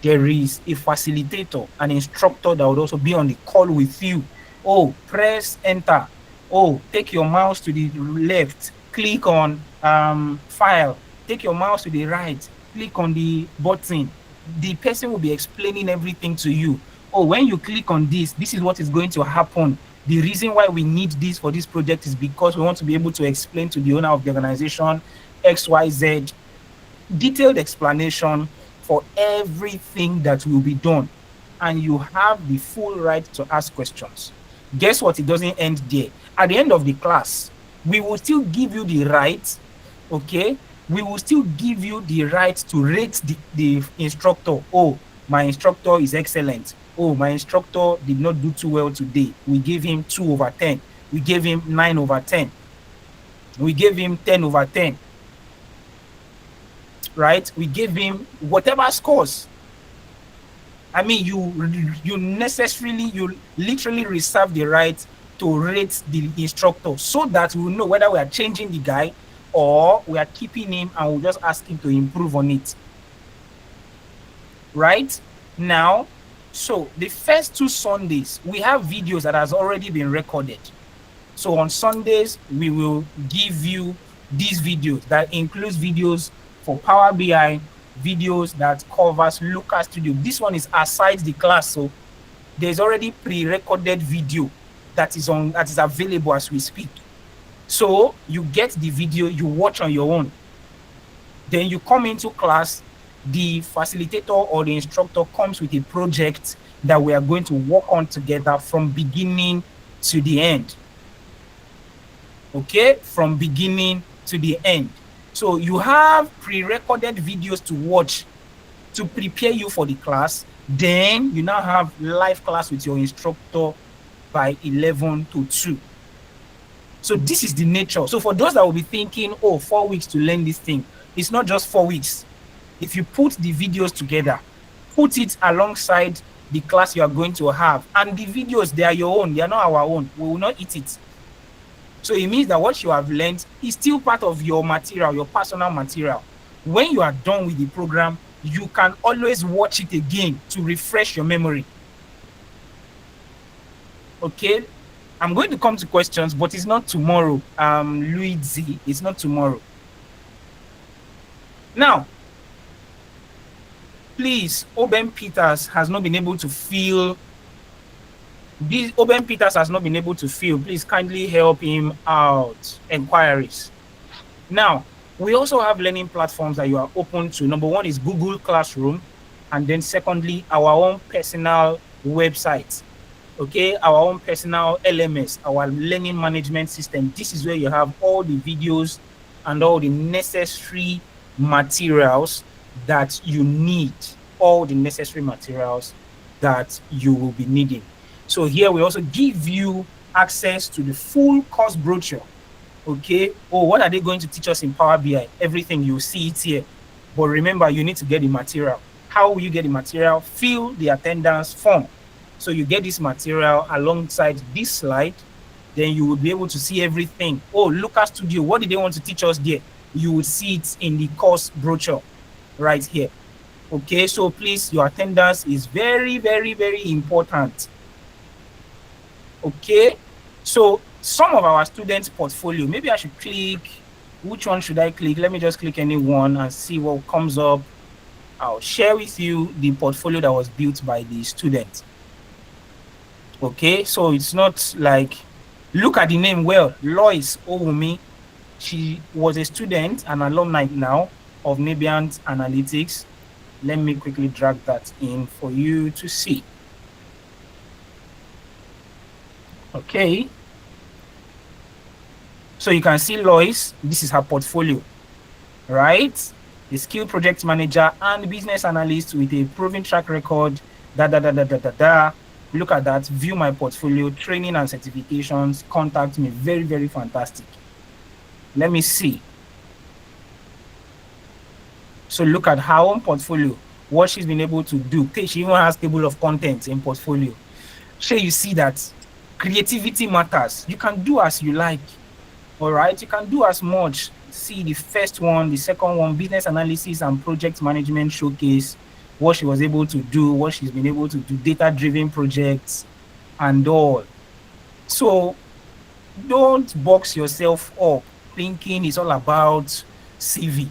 there is a facilitator, an instructor that would also be on the call with you. Press enter. Take your mouse to the left, click on file, take your mouse to the right, click on the button. The person will be explaining everything to you. When you click on this is what is going to happen. The reason why we need this for this project is because we want to be able to explain to the owner of the organization XYZ, detailed explanation for everything that will be done. And you have the full right to ask questions. Guess what? It doesn't end there. At the end of the class, we will still give you the right, okay? We will still give you the right to rate the instructor. My instructor is excellent. My instructor did not do too well today. We gave him 2/10. We gave him 9/10. We gave him 10/10. Right? We gave him whatever scores. I mean, you necessarily, you literally reserve the right to rate the instructor so that we will know whether we are changing the guy or we are keeping him and we'll just ask him to improve on it. Right? Now, so the first 2 Sundays, we have videos that has already been recorded. So on Sundays, we will give you these videos that includes videos for Power BI, videos that covers Looker Studio. This one is aside the class, so there's already pre-recorded video that is available as we speak. So you get the video, you watch on your own. Then you come into class, the facilitator or the instructor comes with a project that we are going to work on together from beginning to the end. Okay, from beginning to the end. So you have pre-recorded videos to watch to prepare you for the class. Then you now have live class with your instructor by 11 to 2. So this is the nature. So for those that will be thinking, oh, 4 weeks to learn this thing, it's not just 4 weeks. If you put the videos together, put it alongside the class you are going to have, and the videos, they are your own, they are not our own. We will not eat it. So it means that what you have learned is still part of your material, your personal material. When you are done with the program, you can always watch it again to refresh your memory. Okay, I'm going to come to questions, but it's not tomorrow. Luigi, it's not tomorrow. Now, please, Oben Peters has not been able to fill. Oben Peters has not been able to fill. Please kindly help him out. Enquiries. Now, we also have learning platforms that you are open to. Number one is Google Classroom, and then secondly, our own personal website. Okay, our own personal LMS, our learning management system. This is where you have all the videos and all the necessary materials that you need, all the necessary materials that you will be needing. So here we also give you access to the full course brochure. Okay, oh, what are they going to teach us in Power BI? Everything, you see it here. But remember, you need to get the material. How will you get the material? Fill the attendance form. So you get this material alongside this slide, then you will be able to see everything. Oh, Looker Studio, what did they want to teach us there? You will see it in the course brochure right here. Okay, so please, your attendance is very, very, very important. Okay, so some of our students' portfolio, maybe I should click, which one should I click? Let me just click any one and see what comes up. I'll share with you the portfolio that was built by the student. Okay, so it's not like, look at the name well, Lois Owumi. She was a student, an alumni now of NIGERIan Analytics. Let me quickly drag that in for you to see. Okay. So you can see Lois, this is her portfolio, right? A skilled project manager and business analyst with a proven track record, Look at that, view my portfolio, training and certifications, contact me, very, very fantastic. Let me see. So look at her own portfolio, what she's been able to do. She even has table of contents in portfolio. So you see that creativity matters. You can do as you like, all right? You can do as much. See the first one, the second one, business analysis and project management showcase, what she was able to do, what she's been able to do, data-driven projects and all. So don't box yourself up thinking it's all about CV.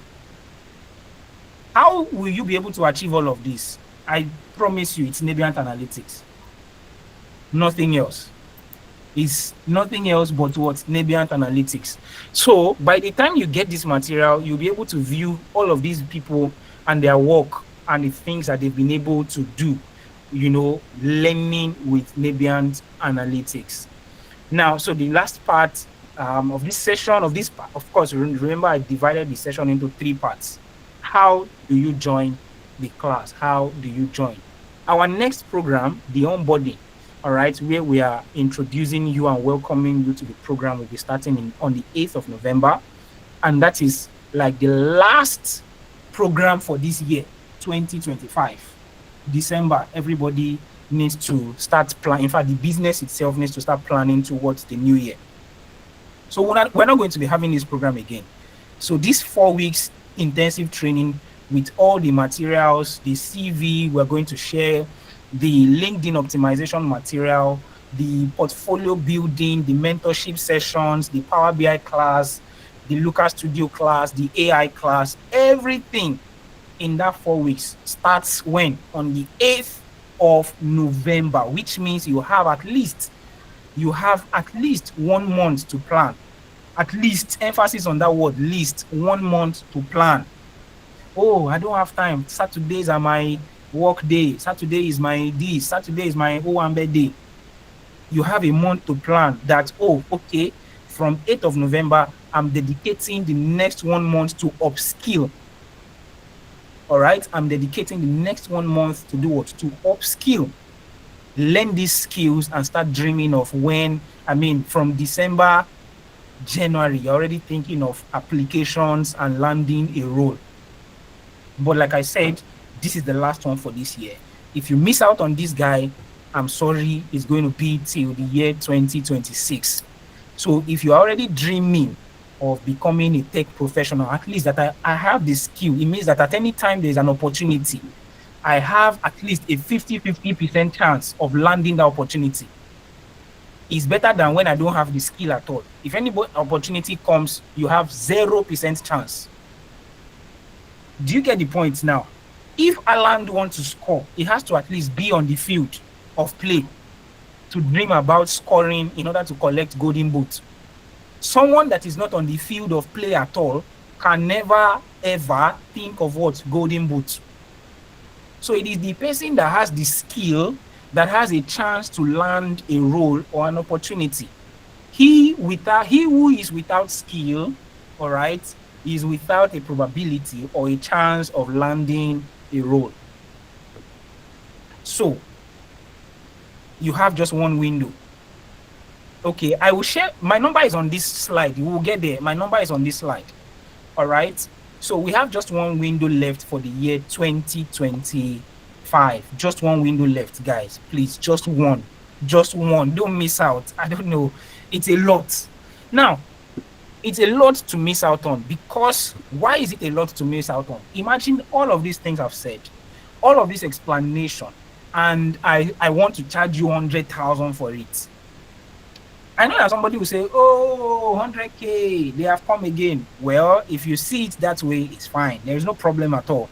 How will you be able to achieve all of this? I promise you, it's NIGERIAN Analytics. Nothing else. It's nothing else but what? NIGERIAN Analytics. So by the time you get this material, you'll be able to view all of these people and their work and the things that they've been able to do, you know, learning with NIGERIAN Analytics. Now, so the last part of this session, of course, remember I divided the session into 3 parts. How do you join the class? How do you join? Our next program, the onboarding, all right, where we are introducing you and welcoming you to the program, will be starting on the 8th of November. And that is like the last program for this year, 2025. December, everybody needs to start planning. In fact, the business itself needs to start planning towards the new year. So we're not going to be having this program again. So this 4 weeks intensive training with all the materials, the CV, we're going to share the LinkedIn optimization material, the portfolio building, the mentorship sessions, the Power BI class, the Looker Studio class, the AI class, everything in that 4 weeks starts when? On the 8th of November, which means you have at least 1 month to plan. At least, emphasis on that word, least 1 month to plan. Oh, I don't have time. Saturdays are my work day. Saturday is my this. Saturday is my Owambe day. You have a month to plan that, oh, okay, from 8th of November, I'm dedicating the next 1 month to upskill. All right, I'm dedicating the next 1 month to do what? To upskill. Learn these skills and start dreaming of from December, January, you're already thinking of applications and landing a role. But like I said, this is the last one for this year. If you miss out on this guy, I'm sorry, it's going to be till the year 2026. So if you're already dreaming of becoming a tech professional, at least that I have the skill, it means that at any time there's an opportunity, I have at least a 50% chance of landing the opportunity. It's better than when I don't have the skill at all. If any opportunity comes, you have 0% chance. Do you get the point now? If Alan wants to score, he has to at least be on the field of play to dream about scoring in order to collect golden boot. Someone that is not on the field of play at all can never, ever think of what? Golden boot. So it is the person that has the skill that has a chance to land a role or an opportunity. He who is without skill, all right, is without a probability or a chance of landing a role. So you have just one window. Okay, I will share. My number is on this slide. You will get there. My number is on this slide. All right. So we have just one window left for the year 2025. Just one window left, guys. Please, just one. Just one. Don't miss out. I don't know. It's a lot. Now, it's a lot to miss out on, because why is it a lot to miss out on? Imagine all of these things I've said, all of this explanation, and I want to charge you 100,000 for it. I know that somebody will say, oh, 100K, they have come again. Well, if you see it that way, it's fine. There is no problem at all.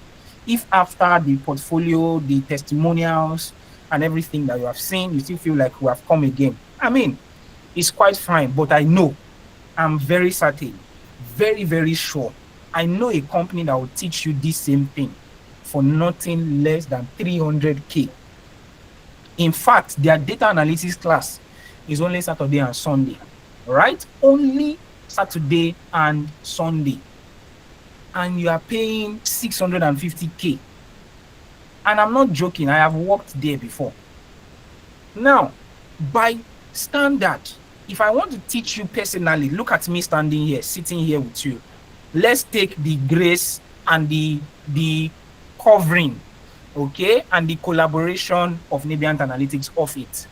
If after the portfolio, the testimonials, and everything that you have seen, you still feel like we have come again, I mean, it's quite fine. But I know, I'm very certain, very, very sure, I know a company that will teach you this same thing for nothing less than 300K. In fact, their data analytics class is only Saturday and Sunday, right? Only Saturday and Sunday. And you are paying 650K. And I'm not joking, I have worked there before. Now, by standard, if I want to teach you personally, look at me standing here, sitting here with you. Let's take the grace and the covering, okay, and the collaboration of NIGERIAN Analytics off it.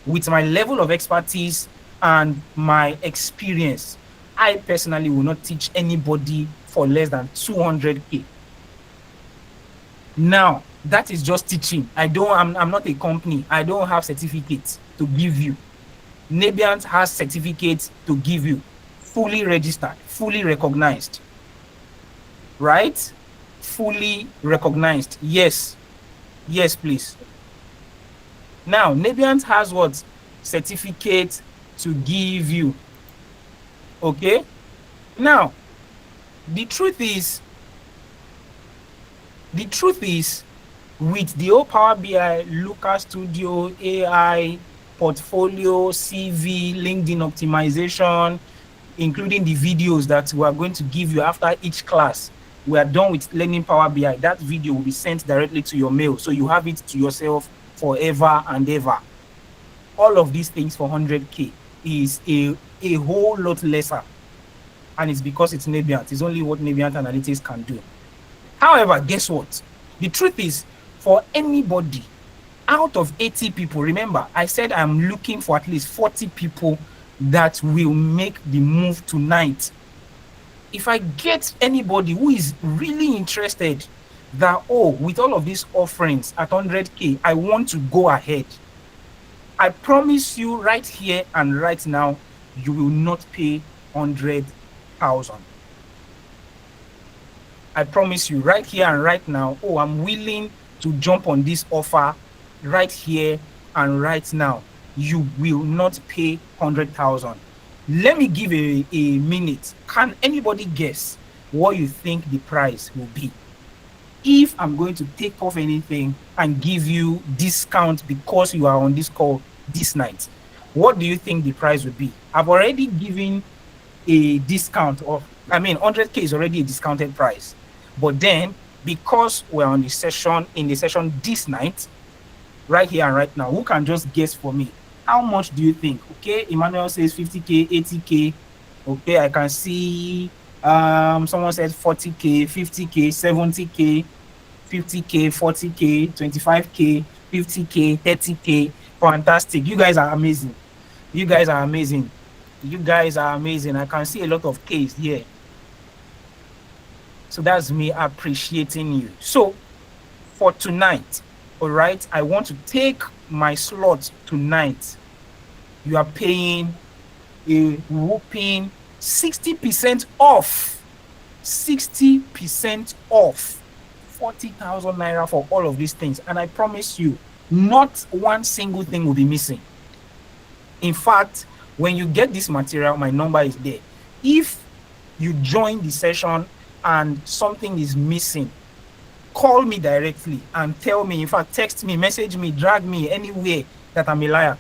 With my level of expertise and my experience, I personally will not teach anybody for less than 200K. Now, that is just teaching. I'm not a company. I don't have certificates to give you. NIGERIAN has certificates to give you, fully registered, fully recognized, right? Fully recognized. Yes, please. Now, NIGERIAN has what? Certificate to give you. Okay? Now, the truth is, with the old Power BI, Looker Studio, AI, portfolio, CV, LinkedIn optimization, including the videos that we are going to give you after each class, we are done with learning Power BI. That video will be sent directly to your mail, so you have it to yourself forever and ever. All of these things for 100K is a whole lot lesser, and it's because it's NIGERIAN. It's only what NIGERIAN Analytics can do. However, guess what? The truth is, for anybody out of 80 people. Remember, I said I'm looking for at least 40 people that will make the move tonight. If I get anybody who is really interested that, oh, with all of these offerings at 100K, I want to go ahead, I promise you right here and right now, you will not pay 100,000. I promise you right here and right now, oh, I'm willing to jump on this offer right here and right now. You will not pay 100,000. Let me give a minute. Can anybody guess what you think the price will be? If I'm going to take off anything and give you discount because you are on this call this night, what do you think the price would be? I've already given a discount of, 100K is already a discounted price. But then, because we're on the session, this night, right here and right now, who can just guess for me? How much do you think? Okay, Emmanuel says 50K, 80K. Okay, I can see someone says 40K, 50K, 70K, 50K, 40K, 25K, 50K, 30K. Fantastic. You guys are amazing. You guys are amazing. You guys are amazing. I can see a lot of K's here. So that's me appreciating you. So for tonight, all right, I want to take my slot tonight. You are paying a whopping 60% off. 60% off. 40,000 naira for all of these things. And I promise you, not one single thing will be missing. In fact, when you get this material, my number is there. If you join the session and something is missing, call me directly and tell me. In fact, text me, message me, drag me anywhere that I'm a liar.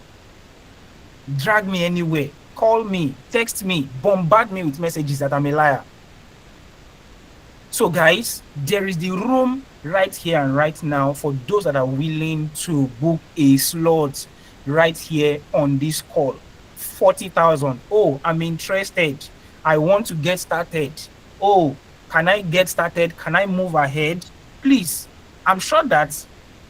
Drag me anywhere. Call me, text me, bombard me with messages that I'm a liar. So guys, there is the room right here and right now for those that are willing to book a slot right here on this call. 40,000. Oh, I'm interested. I want to get started. Oh, can I get started? Can I move ahead? Please, I'm sure that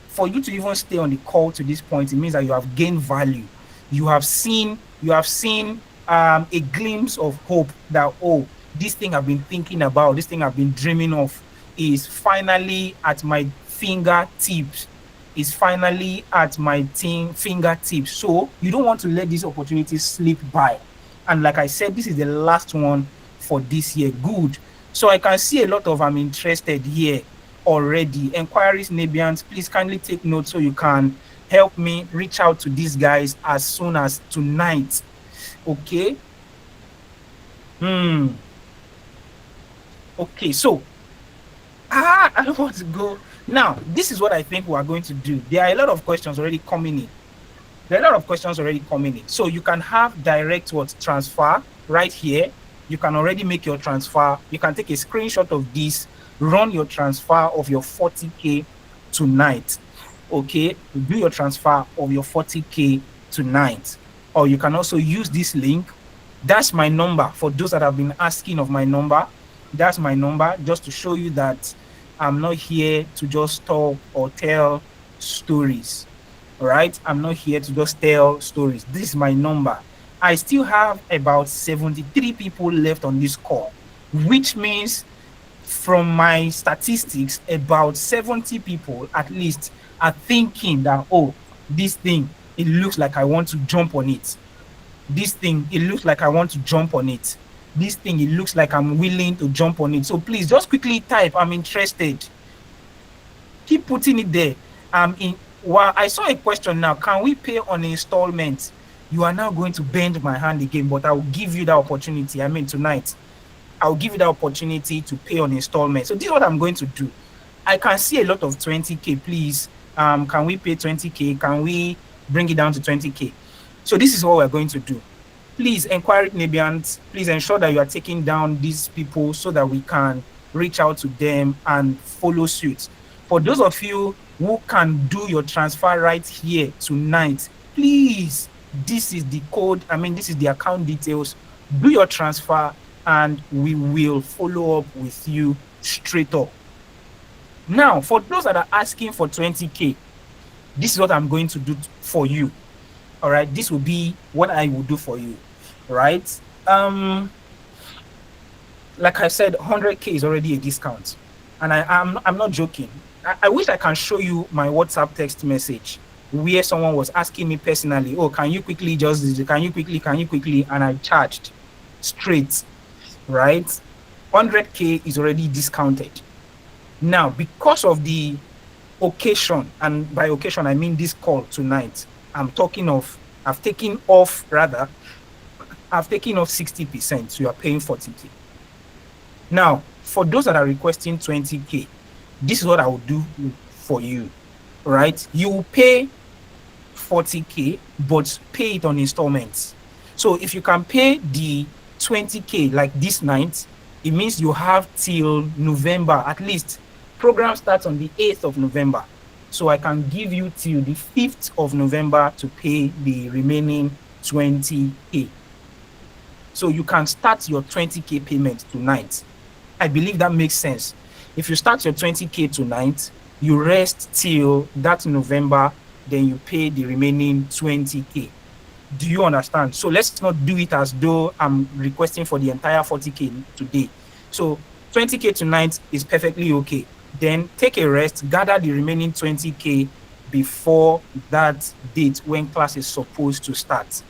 for you to even stay on the call to this point, it means that you have gained value. You have seen a glimpse of hope that, oh, this thing I've been thinking about, this thing I've been dreaming of is finally at my fingertips. Is finally at my fingertips. So you don't want to let this opportunity slip by. And like I said, this is the last one for this year. Good. So I can see a lot of I'm interested here already. Enquiries, Nebians, please kindly take note so you can help me reach out to these guys as soon as tonight. Okay. Okay, so I don't want to go. Now, this is what I think we are going to do. There are a lot of questions already coming in. So you can have direct transfer right here. You can already make your transfer. You can take a screenshot of this, run your transfer of your 40K tonight. Okay, do your transfer of your 40K tonight. Or you can also use this link. That's my number. For those that have been asking of my number, that's my number, just to show you that I'm not here to just talk or tell stories. All right, I'm not here to just tell stories. This is my number. I still have about 73 people left on this call, which means from my statistics, about 70 people at least are thinking that, oh, this thing, it looks like I want to jump on it. This thing, it looks like I want to jump on it. This thing, it looks like I'm willing to jump on it. So please just quickly type, I'm interested. Keep putting it there. Well, I saw a question now. Can we pay on installments? You are now going to bend my hand again, but I will give you that opportunity. Tonight, I'll give you the opportunity to pay on installments. So this is what I'm going to do. I can see a lot of 20K, please. Can we pay 20K? Can we bring it down to 20K? So this is what we're going to do. Please, Enquiry Nebians, please ensure that you are taking down these people so that we can reach out to them and follow suit. For those of you who can do your transfer right here tonight, please, this is the code. This is the account details. Do your transfer and we will follow up with you straight up. Now, for those that are asking for 20K, this is what I'm going to do for you. All right, this will be what I will do for you. Right? Like I said, 100K is already a discount, and I'm not joking. I wish I can show you my WhatsApp text message where someone was asking me personally, "Oh, can you quickly just can you quickly?" And I charged straight, right? 100K is already discounted. Now, because of the occasion, and by occasion I mean this call tonight, I'm talking of I've taken off rather I've taken off 60%, so you are paying 40K. Now, for those that are requesting 20K, this is what I will do for you, right? You will pay 40K, but pay it on installments. So if you can pay the 20K like this night, it means you have till November at least. Program starts on the 8th of November. So I can give you till the 5th of November to pay the remaining 20K. So you can start your 20K payment tonight. I believe that makes sense. If you start your 20K tonight, you rest till that November, then you pay the remaining 20K. Do you understand? So let's not do it as though I'm requesting for the entire 40K today. So 20K tonight is perfectly okay. Then take a rest, gather the remaining 20K before that date when class is supposed to start.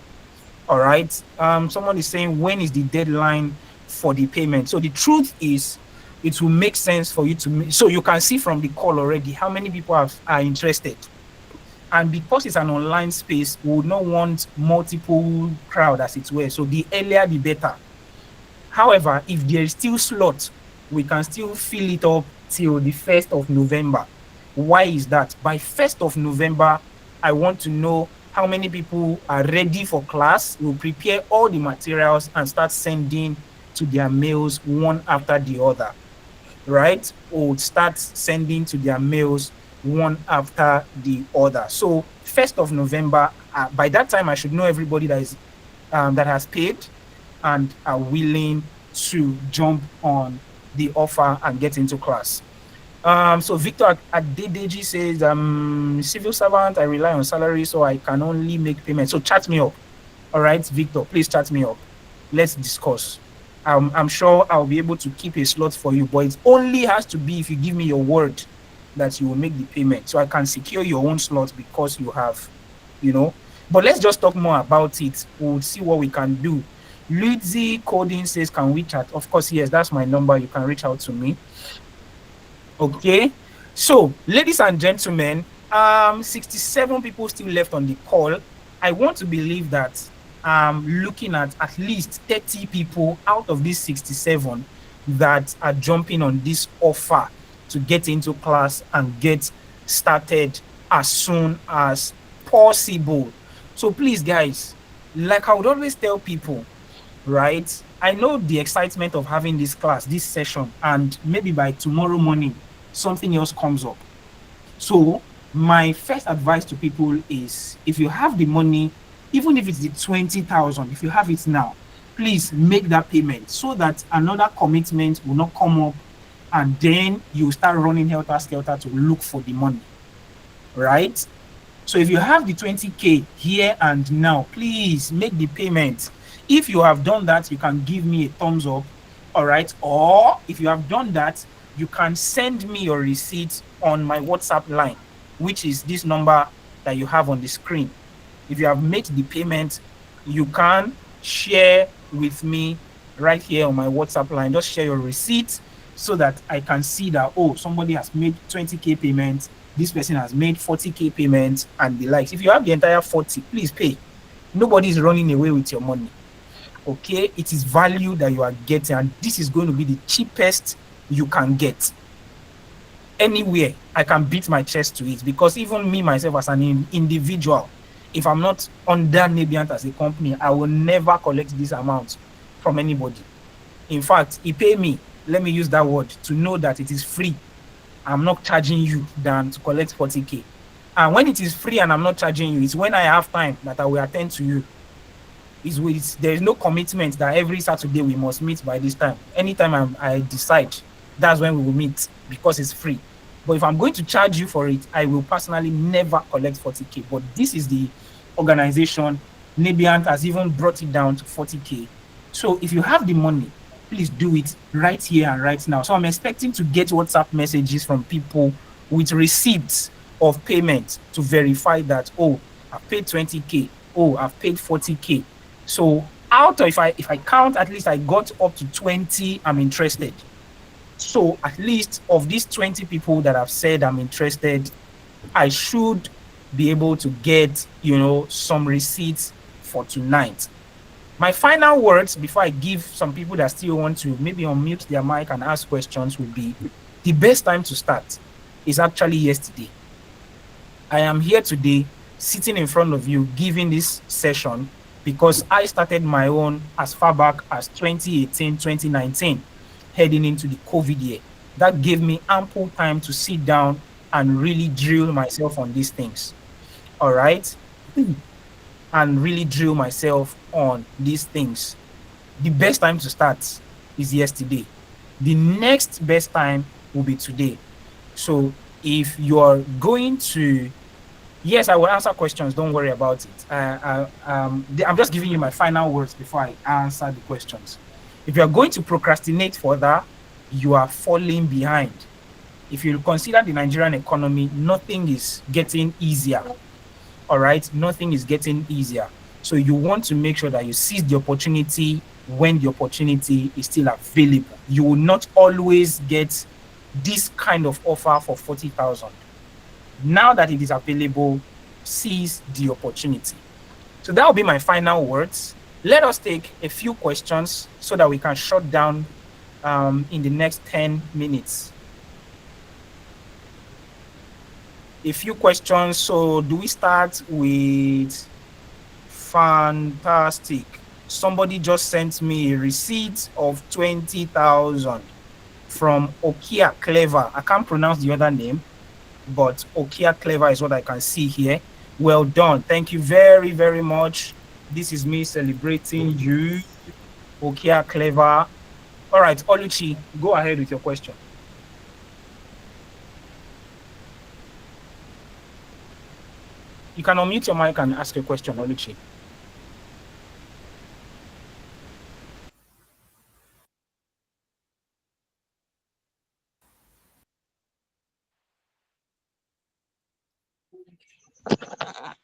All right. Someone is saying, when is the deadline for the payment? So the truth is, it will make sense for you to. So you can see from the call already how many people are interested. And because it's an online space, we would not want multiple crowd, as it were. So the earlier, the better. However, if there is still slot, we can still fill it up till the 1st of November. Why is that? By 1st of November, I want to know how many people are ready for class. We'll prepare all the materials and start sending to their mails one after the other, right? We'll start sending to their mails one after the other. So 1st of November, by that time, I should know everybody that is that has paid and are willing to jump on the offer and get into class. So Victor Adedeji says, civil servant, I rely on salary, so I can only make payments. So chat me up. All right, Victor, please chat me up. Let's discuss. I'm sure I'll be able to keep a slot for you, but it only has to be if you give me your word that you will make the payment. So I can secure your own slot because you have, But let's just talk more about it. We'll see what we can do. Luigi Coding says, can we chat? Of course, yes, that's my number. You can reach out to me. Okay, so ladies and gentlemen, 67 people still left on the call. I want to believe that looking at least 30 people out of these 67 that are jumping on this offer to get into class and get started as soon as possible. So please, guys, like I would always tell people, right? I know the excitement of having this class, this session, and maybe by tomorrow morning, something else comes up. So my first advice to people is, if you have the money, even if it's the 20,000, if you have it now, please make that payment so that another commitment will not come up and then you start running helter-skelter to look for the money, right? So if you have the 20K here and now, please make the payment. If you have done that, you can give me a thumbs up, all right? Or if you have done that, you can send me your receipt on my WhatsApp line, which is this number that you have on the screen. If you have made the payment, you can share with me right here on my WhatsApp line. Just share your receipt so that I can see that, oh, somebody has made 20K payments, this person has made 40K payments and the likes. If you have the entire 40, please pay. Nobody is running away with your money. Okay, it is value that you are getting, and this is going to be the cheapest you can get anywhere. I can beat my chest to it, because even me myself as an individual, if I'm not under Nebiant as a company, I will never collect this amount from anybody. In fact, he pay me, let me use that word, to know that it is free. I'm not charging you than to collect 40K. And when it is free and I'm not charging you, it's when I have time that I will attend to you. There is no commitment that every Saturday we must meet by this time. Anytime I decide, that's when we will meet, because it's free. But if I'm going to charge you for it, I will personally never collect 40K. But this is the organization. Nibiant has even brought it down to 40K. So if you have the money, please do it right here and right now. So I'm expecting to get WhatsApp messages from people with receipts of payment to verify that, oh, I've paid 20K. Oh, I've paid 40K. So out of, if I count, at least I got up to 20, I'm interested. So at least of these 20 people that have said I'm interested, I should be able to get, some receipts for tonight. My final words before I give some people that still want to maybe unmute their mic and ask questions would be, the best time to start is actually yesterday. I am here today sitting in front of you giving this session because I started my own as far back as 2018, 2019, heading into the COVID year. That gave me ample time to sit down and really drill myself on these things. All right? And really drill myself on these things. The best time to start is yesterday. The next best time will be today. So if you're going to, yes, I will answer questions. Don't worry about it. I'm just giving you my final words before I answer the questions. If you're going to procrastinate further, you are falling behind. If you consider the Nigerian economy, nothing is getting easier. All right, nothing is getting easier. So you want to make sure that you seize the opportunity when the opportunity is still available. You will not always get this kind of offer for 40,000. Now that it is available, seize the opportunity. So that will be my final words. Let us take a few questions so that we can shut down in the next 10 minutes. A few questions. So do we start with fantastic? Somebody just sent me a receipt of 20,000 from Okia Clever. I can't pronounce the other name, but Okia Clever is what I can see here. Well done. Thank you very, very much. This is me celebrating you, Okia Clever. All right, Oluchi, go ahead with your question. You can unmute your mic and ask a question, Oluchi.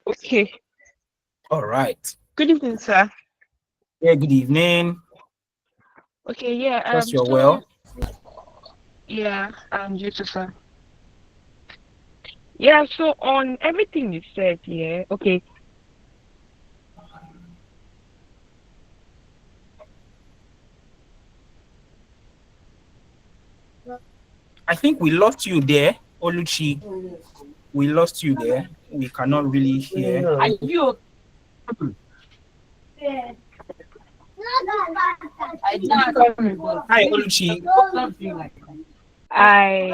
Okay. All right. Good evening, sir. Yeah, good evening. Okay, yeah. Trust you're well. Yeah, you too, sir. Yeah, so on everything you said, yeah, okay. I think we lost you there, Oluchi. We lost you there. We cannot really hear. Are you Hi, Oluchi. I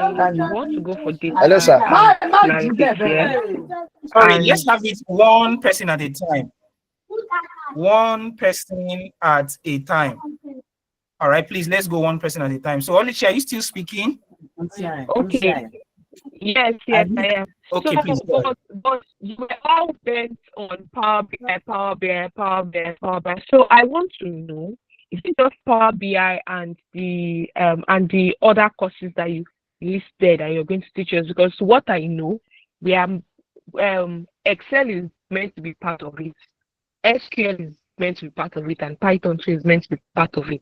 want to go for data. Hello, sir. Analytics, yeah. Sorry, let's have it one person at a time. One person at a time. All right, please, let's go one person at a time. So, Oluchi, are you still speaking? Okay. Yes, I am. Okay, so, please go ahead. but you were all bent on Power BI, Power BI, Power BI, Power BI. So I want to know, is it just Power BI and the other courses that you listed that you're going to teach us? Because what I know, we are Excel is meant to be part of it, SQL is meant to be part of it, and Python 2 is meant to be part of it.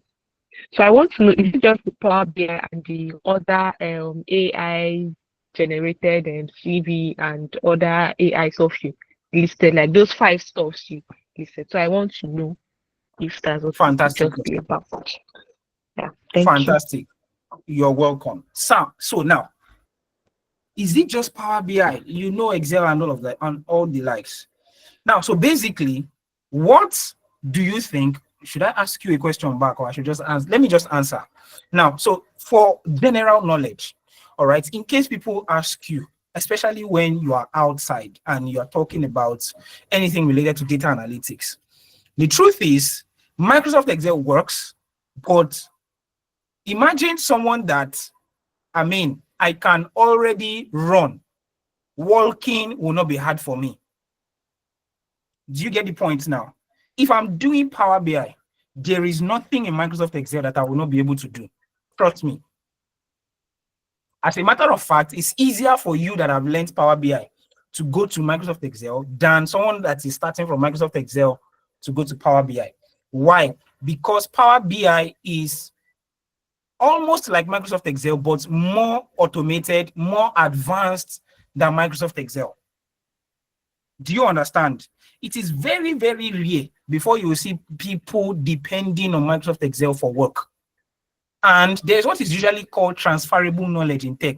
So I want to know, is it just the Power BI and the other AI generated and CV and other AI software listed, like those 5 stuffs you listed? So I want to know if that's what Fantastic. just be about. Yeah, thank Fantastic. You're welcome. So now, is it just Power BI? You know Excel and all of that and all the likes. Now, so basically, what do you think? Should I ask you a question back, or I should just answer? Let me just answer. Now, so for general knowledge, all right, in case people ask you, especially when you are outside and you are talking about anything related to data analytics, the truth is Microsoft Excel works, but imagine someone that, I can already run. Walking will not be hard for me. Do you get the point now? If I'm doing Power BI, there is nothing in Microsoft Excel that I will not be able to do. Trust me. As a matter of fact, it's easier for you that have learned Power BI to go to Microsoft Excel than someone that is starting from Microsoft Excel to go to Power BI. Why? Because Power BI is almost like Microsoft Excel, but more automated, more advanced than Microsoft Excel. Do you understand? It is very, very rare before you see people depending on Microsoft Excel for work. And there's what is usually called transferable knowledge in tech.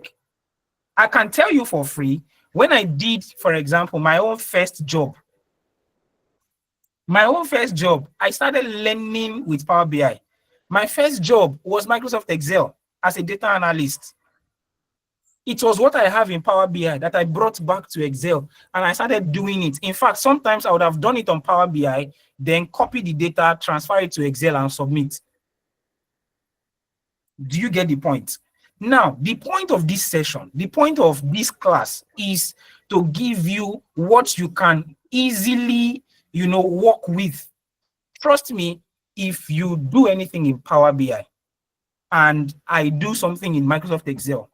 I can tell you for free, when I did, for example, my own first job, I started learning with Power BI. My first job was Microsoft Excel as a data analyst. It was what I have in Power BI that I brought back to Excel, and I started doing it. In fact, sometimes I would have done it on Power BI, then copy the data, transfer it to Excel, and submit. Do you get the point? Now, the point of this session, the point of this class is to give you what you can easily, work with. Trust me, if you do anything in Power BI and I do something in Microsoft Excel,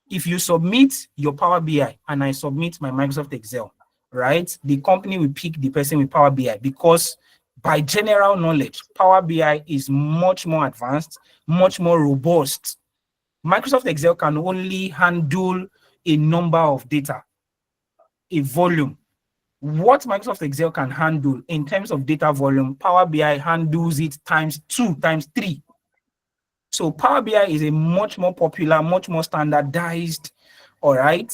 if you submit your Power BI and I submit my Microsoft Excel, right, the company will pick the person with Power BI because by general knowledge, Power BI is much more advanced, much more robust. Microsoft Excel can only handle a number of data, a volume. What Microsoft Excel can handle in terms of data volume, Power BI handles it times 2, times 3. So Power BI is a much more popular, much more standardized, all right,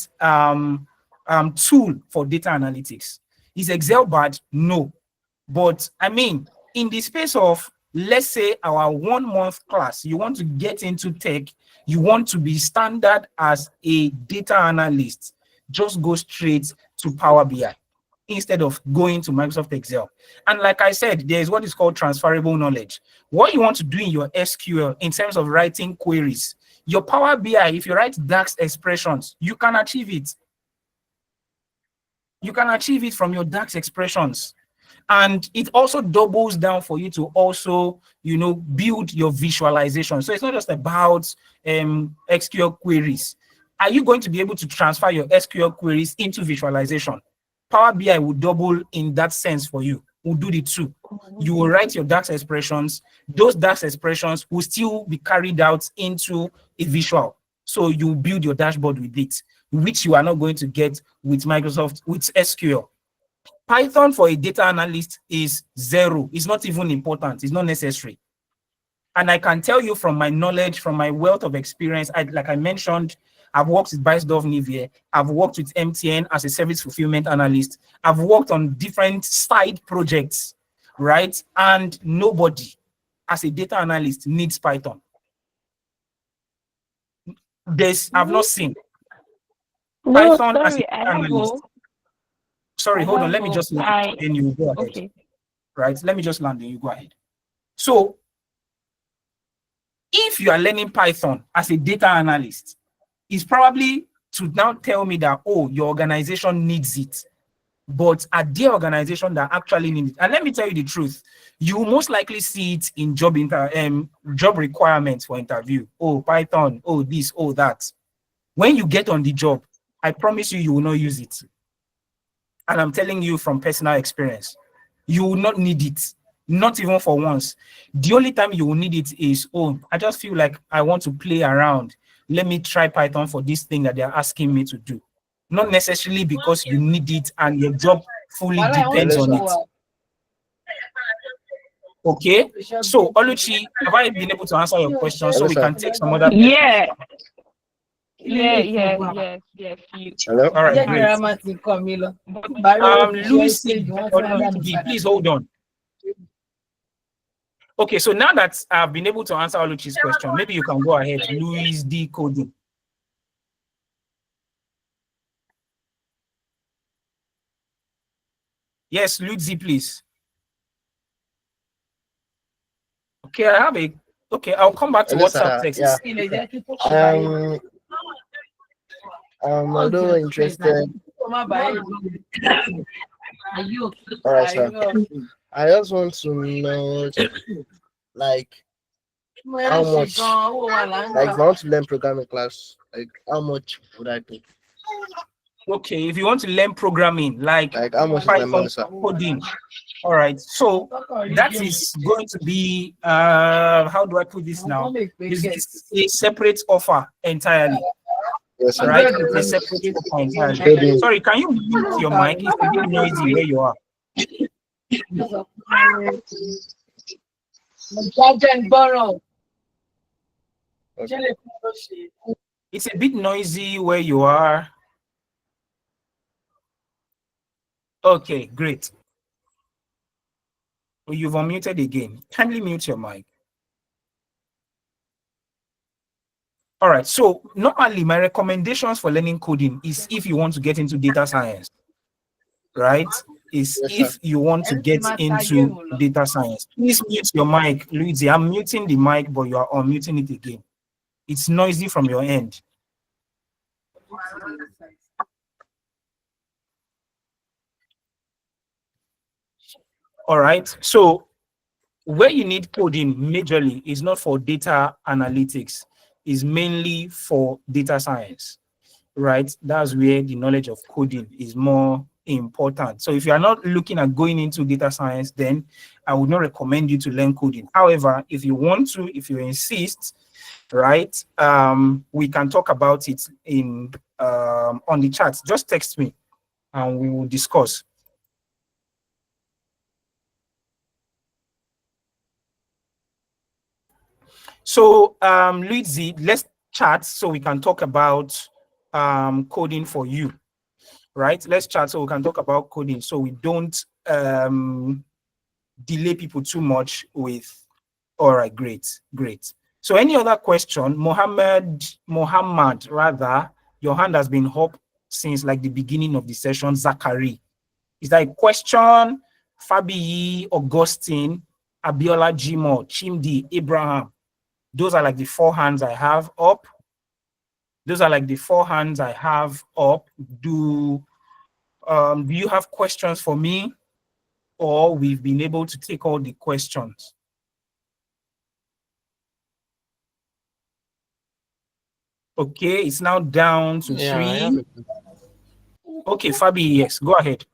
tool for data analytics. Is Excel bad? No. But I mean, in the space of, let's say, our 1 month class, you want to get into tech, you want to be standard as a data analyst, just go straight to Power BI instead of going to Microsoft Excel. And like I said, there is what is called transferable knowledge. What you want to do in your SQL in terms of writing queries, your Power BI, if you write DAX expressions, you can achieve it. You can achieve it from your DAX expressions. And it also doubles down for you to also, build your visualization. So it's not just about SQL queries. Are you going to be able to transfer your SQL queries into visualization? Power BI will double in that sense for you. We'll do the two. You will write your DAX expressions. Those DAX expressions will still be carried out into a visual. So you build your dashboard with it, which you are not going to get with Microsoft, with SQL. Python for a data analyst is 0. It's not even important. It's not necessary. And I can tell you from my knowledge, from my wealth of experience, like I mentioned, I've worked with Biesdorf Nivier. I've worked with MTN as a service fulfillment analyst. I've worked on different side projects, right? And nobody, as a data analyst, needs Python. I've not seen No, Python as a sorry, data I have analyst. hope. Sorry, hold on. Let me just land, then you go ahead. Okay. Right? Let me just land, then you go ahead. So, if you are learning Python as a data analyst, it's probably to now tell me that, oh, your organization needs it. But are there organizations that actually need it? And let me tell you the truth. You will most likely see it in job requirements for interview. Oh, Python, oh, this, oh, that. When you get on the job, I promise you, you will not use it. And I'm telling you from personal experience, you will not need it. Not even for once. The only time you will need it is, oh, I just feel like I want to play around. Let me try Python for this thing that they're asking me to do. Not necessarily because you need it and your job fully depends on it. Okay, so Oluchi, have I been able to answer your question so we can take some other questions? Yeah. Yes. Hello? All right, great. Lucy, please hold on. Okay, so now that I've been able to answer Oluchi's question, maybe you can go ahead, Louis D. Coding. Yes, Luigi, please. Okay, I'll come back to Hello, WhatsApp sir. text. Yeah. Although interested. Alright, sir. I just want to know, like, how much, like, if I want to learn programming class, like, how much would I pay? Okay, if you want to learn programming, like Like, how much is my Python money, sir? coding, all right. So that is going to be how do I put this now? It's a separate offer entirely. Yes, All sir. right, it's a separate offer entirely. Coding. Sorry, can you mute your mic? It's a bit noisy where you are. It's a bit noisy where you are. Okay, great. Well, you've unmuted again. Kindly mute your mic. All right. So normally my recommendations for learning coding is if you want to get into data science, right? Is Yes, if sir. you want to get into data science. Please mute your mic, Luigi. I'm muting the mic, but you are unmuting it again. It's noisy from your end. All right. So where you need coding majorly is not for data analytics, is mainly for data science, right? That's where the knowledge of coding is more important. So if you are not looking at going into data science, then I would not recommend you to learn coding. However, if you want to, if you insist, right, we can talk about it in on the chat. Just text me and we will discuss. So Luigi, let's chat so we can talk about coding for you, right? Let's chat so we can talk about coding so we don't delay people too much with. All right, great. So any other question? Mohammed, rather, your hand has been up since like the beginning of the session. Zachary, is that a question? Fabi, Augustine, Abiola, Jimo, Chimdi, Abraham. Those are like the four hands I have up. Do you have questions for me, or we've been able to take all the questions? Okay, it's now down to three. Okay, Fabi, yes, go ahead.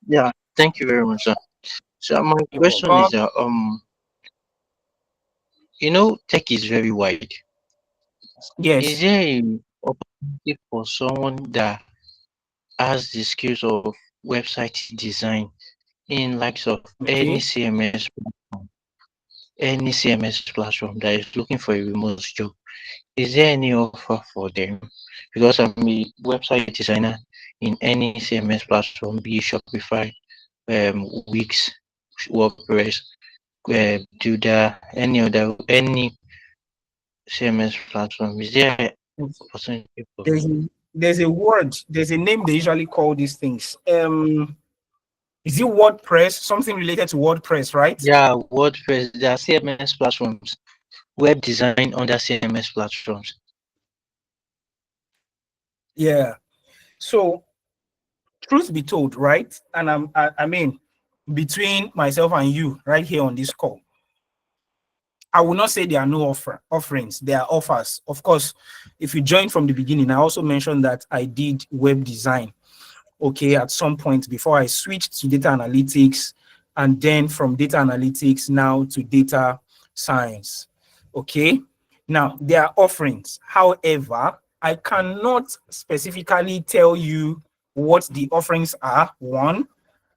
Yeah, thank you very much, sir. So my question is that tech is very wide. Yes. Is there an opportunity for someone that has the skills of website design in likes of any CMS platform that is looking for a remote job? Is there any offer for them? Because I'm a website designer in any CMS platform, be it Shopify, Wix, WordPress, Duda, any CMS platform. Is there an opportunity for there's a name they usually call these things. Is it WordPress? Something related to WordPress, right? Yeah, WordPress. There are CMS platforms, web design under CMS platforms. Yeah. So, truth be told, right? And I mean, between myself and you, right here on this call, I will not say there are no offerings. There are offers. Of course, if you joined from the beginning, I also mentioned that I did web design, okay, at some point before I switched to data analytics, and then from data analytics now to data science, okay? Now, there are offerings. However, I cannot specifically tell you what the offerings are, one.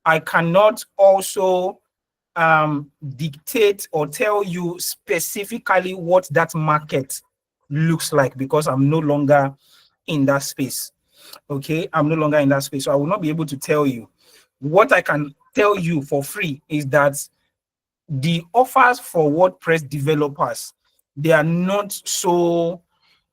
I cannot also dictate or tell you specifically what that market looks like because I'm no longer in that space. Okay, I'm no longer in that space, so I will not be able to tell you. What I can tell you for free is that the offers for WordPress developers, they are not so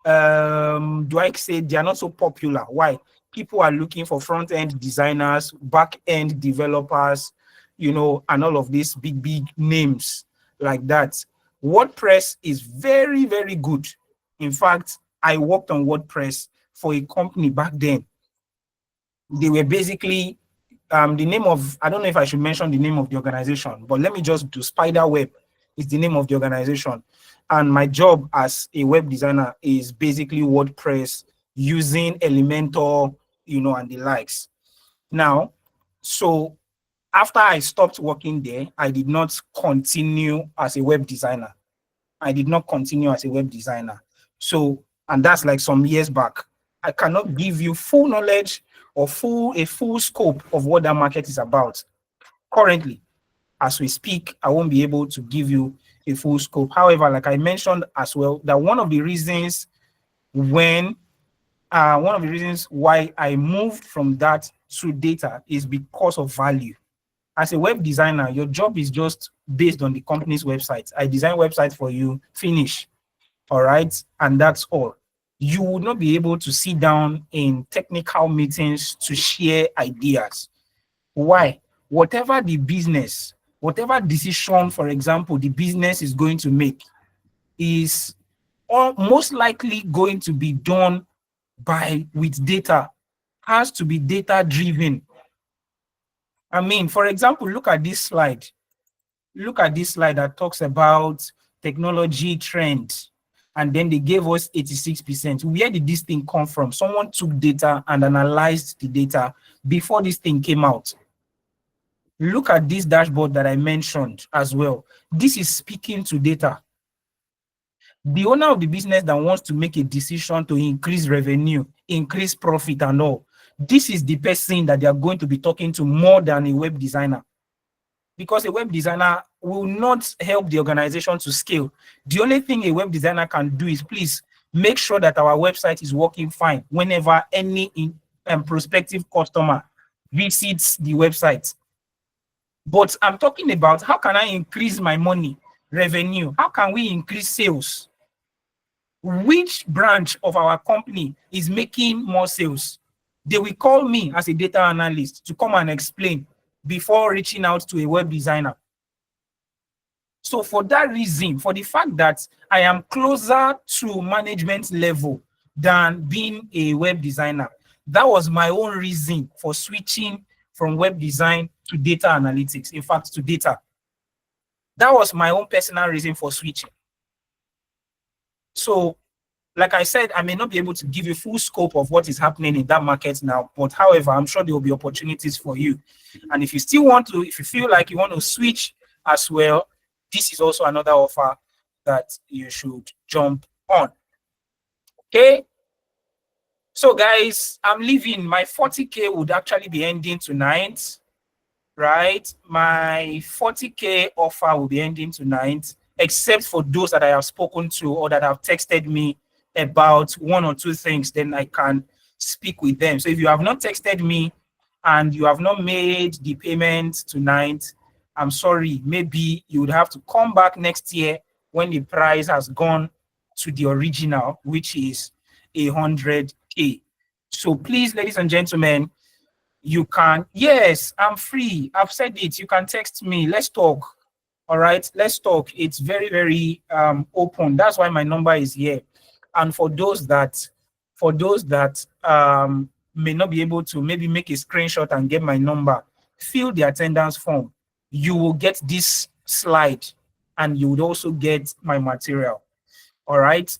do I say they are not so popular? Why? People are looking for front-end designers, back-end developers, you know, and all of these big names like that. WordPress is very, very good. In fact, I worked on WordPress for a company back then. They were basically the name of, I don't know if I should mention the name of the organization, but let me just do Spiderweb is the name of the organization. And my job as a web designer is basically WordPress using Elementor, and the likes. Now, so after I stopped working there, I did not continue as a web designer. So, and that's like some years back. I cannot give you full knowledge or a full scope of what that market is about. Currently, as we speak, I won't be able to give you a full scope. However, like I mentioned as well, that one of the reasons why I moved from that to data is because of value. As a web designer, your job is just based on the company's website. I design websites for you, finish. All right. And that's all. You will not be able to sit down in technical meetings to share ideas. Why? Whatever decision, for example, the business is going to make is most likely going to be done with data, has to be data driven. I mean, for example, look at this slide. Look at this slide that talks about technology trends. And then they gave us 86%. Where did this thing come from? Someone took data and analyzed the data before this thing came out. Look at this dashboard that I mentioned as well. This is speaking to data. The owner of the business that wants to make a decision to increase revenue, increase profit and all, this is the person that they are going to be talking to more than a web designer. Because a web designer will not help the organization to scale. The only thing a web designer can do is please make sure that our website is working fine whenever any prospective customer visits the website. But I'm talking about how can I increase my money, revenue? How can we increase sales? Which branch of our company is making more sales? They will call me as a data analyst to come and explain before reaching out to a web designer. So for that reason, for the fact that I am closer to management level than being a web designer, that was my own reason for switching from web design to data analytics. In fact, to data. That was my own personal reason for switching. So, like I said, I may not be able to give you full scope of what is happening in that market now, but however, I'm sure there will be opportunities for you. And if you still want to, if you feel like you want to switch as well, this is also another offer that you should jump on. Okay. So guys, I'm leaving. My 40K would actually be ending tonight, right? My 40K offer will be ending tonight, except for those that I have spoken to or that have texted me about one or two things, then I can speak with them. So if you have not texted me and you have not made the payment tonight, I'm sorry, maybe you would have to come back next year when the price has gone to the original, which is 100K. So please, ladies and gentlemen, you can, yes, I'm free. I've said it. You can text me. Let's talk. All right, let's talk. It's very, very open. That's why my number is here. And for those that may not be able to maybe make a screenshot and get my number, fill the attendance form. You will get this slide and you would also get my material. All right.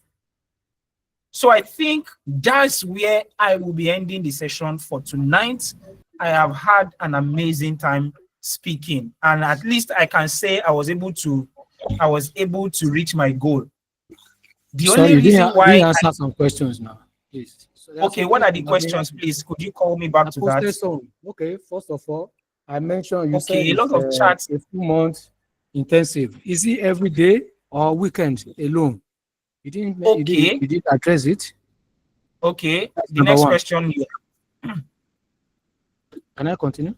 So I think that's where I will be ending the session for tonight. I have had an amazing time speaking, and at least I can say I was able to reach my goal. The only reason why you answer some questions now, please. So okay, what are the questions, please? Could you call me back to that? Some. Okay, first of all, I mentioned you said a lot of chats. A few months intensive. Is it every day or weekend alone? You didn't. Okay. You didn't address it. Okay. The next question. Can I continue?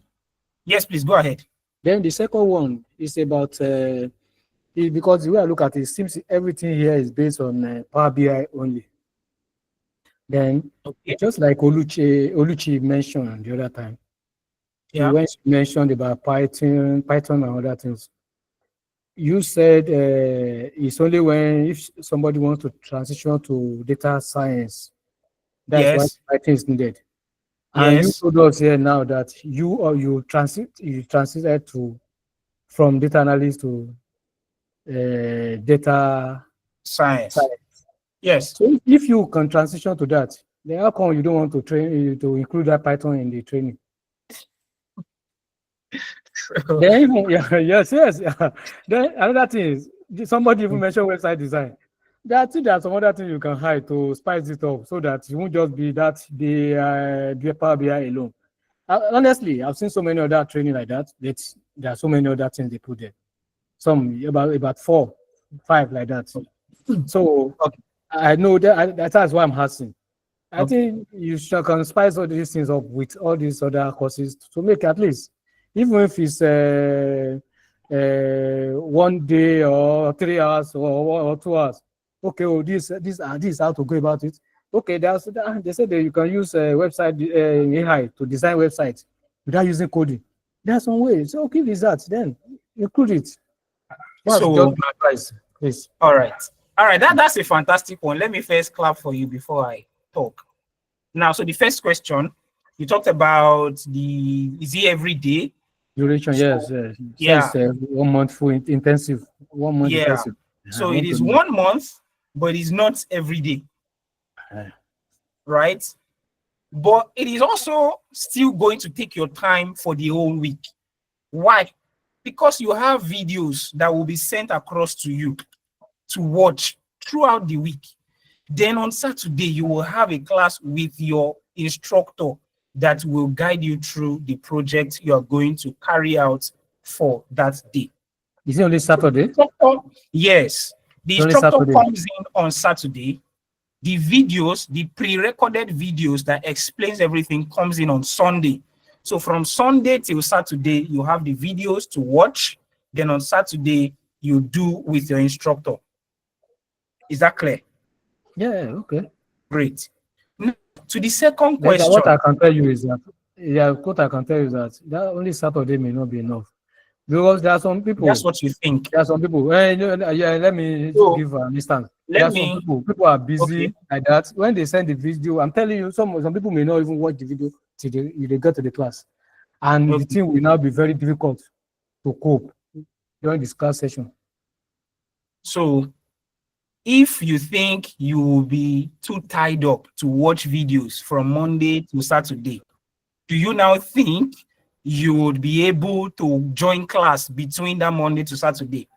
Yes, please go ahead. Then the second one is about because the way I look at it, seems everything here is based on Power BI only. Then, just like Oluchi mentioned the other time, when she mentioned about Python and other things. You said it's only when if somebody wants to transition to data science, that's why Yes, Python is needed. And you yes, told us here now that you transited to from data analyst to data science. science. Yes. So if you can transition to that, then how come you don't want to train to include that Python in the training? Then even yes, yes. Yeah. Then another thing is somebody even mentioned website design. There are some other things you can hide to spice it up so that you won't just be that the Power BI alone. Honestly, I've seen so many other training like that. There are so many other things they put there. Some about 4, 5 like that. So Okay. I know that's why I'm asking. I Okay. think you should can spice all these things up with all these other courses to make at least, even if it's 1 day or 3 hours or 2 hours. Okay, oh, this how to go about it. Okay, they said that you can use website AI to design websites without using coding. There's some way. So okay, is that then include it. That's just So, my advice, please. all right. All right. That's a fantastic one. Let me first clap for you before I talk. Now, so the first question, you talked about is it every day? Duration, yes, So, yes. yeah, Says 1 month full intensive, 1 month yeah. intensive. I So it want to is know. 1 month, but it's not every day, Uh, right? But it is also still going to take your time for the whole week. Why? Because you have videos that will be sent across to you to watch throughout the week. Then on Saturday, you will have a class with your instructor that will guide you through the project you are going to carry out for that day. Is it only Saturday? Yes, the Only instructor Saturday. comes in on Saturday. The videos, the pre-recorded videos that explains everything comes in on Sunday. So from Sunday till Saturday, you have the videos to watch. Then on Saturday, you do with your instructor. Is that clear? Yeah, okay. Great. Now, to the second Like what question. I can tell you is that, yeah, what I can tell you is that only Saturday may not be enough because That's what you think. there are some people. Yeah, let me So give an instance. There let are some me, people are okay, busy like that. When they send the video, I'm telling you, some people may not even watch the video till they get to the class, and the okay. thing will now be very difficult to cope during this class session. So if you think you will be too tied up to watch videos from Monday to Saturday, do you now think you would be able to join class between that Monday to Saturday?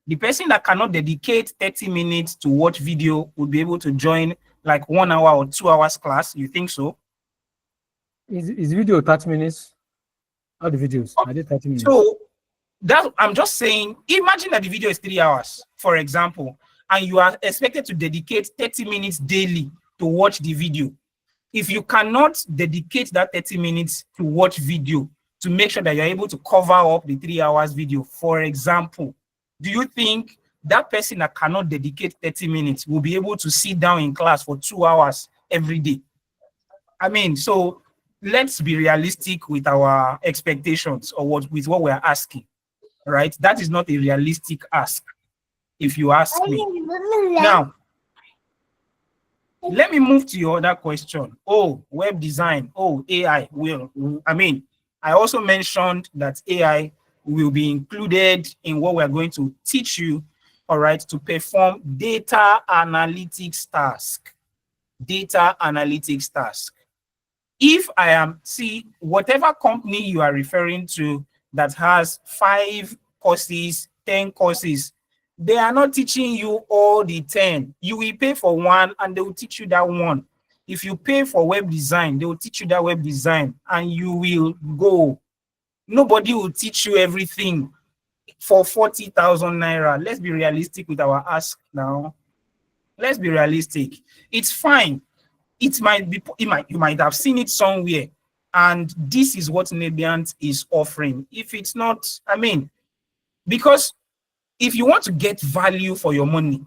The person that cannot dedicate 30 minutes to watch video would be able to join like 1 hour or 2 hours class. You think so? Is video 30 minutes? All the videos are they 30 minutes? So that I'm just saying, imagine that the video is 3 hours, for example, and you are expected to dedicate 30 minutes daily to watch the video. If you cannot dedicate that 30 minutes to watch video to make sure that you're able to cover up the 3 hours video, for example, do you think that person that cannot dedicate 30 minutes will be able to sit down in class for 2 hours every day? I mean, so let's be realistic with our expectations or with what we're asking, right? That is not a realistic ask, if you ask me. Now, let me move to your other question. Oh, web design. Oh, AI will. I mean, I also mentioned that AI will be included in what we're going to teach you, all right, to perform data analytics task. Data analytics task. If I am, see, whatever company you are referring to that has 5 courses, 10 courses, they are not teaching you all the 10. You will pay for one and they will teach you that one. If you pay for web design, they will teach you that web design and you will go. Nobody will teach you everything for 40,000 naira. Let's be realistic with our ask now. Let's be realistic. It's fine. It might be, you might have seen it somewhere, and this is what Nebiant is offering. If it's not, I mean, because if you want to get value for your money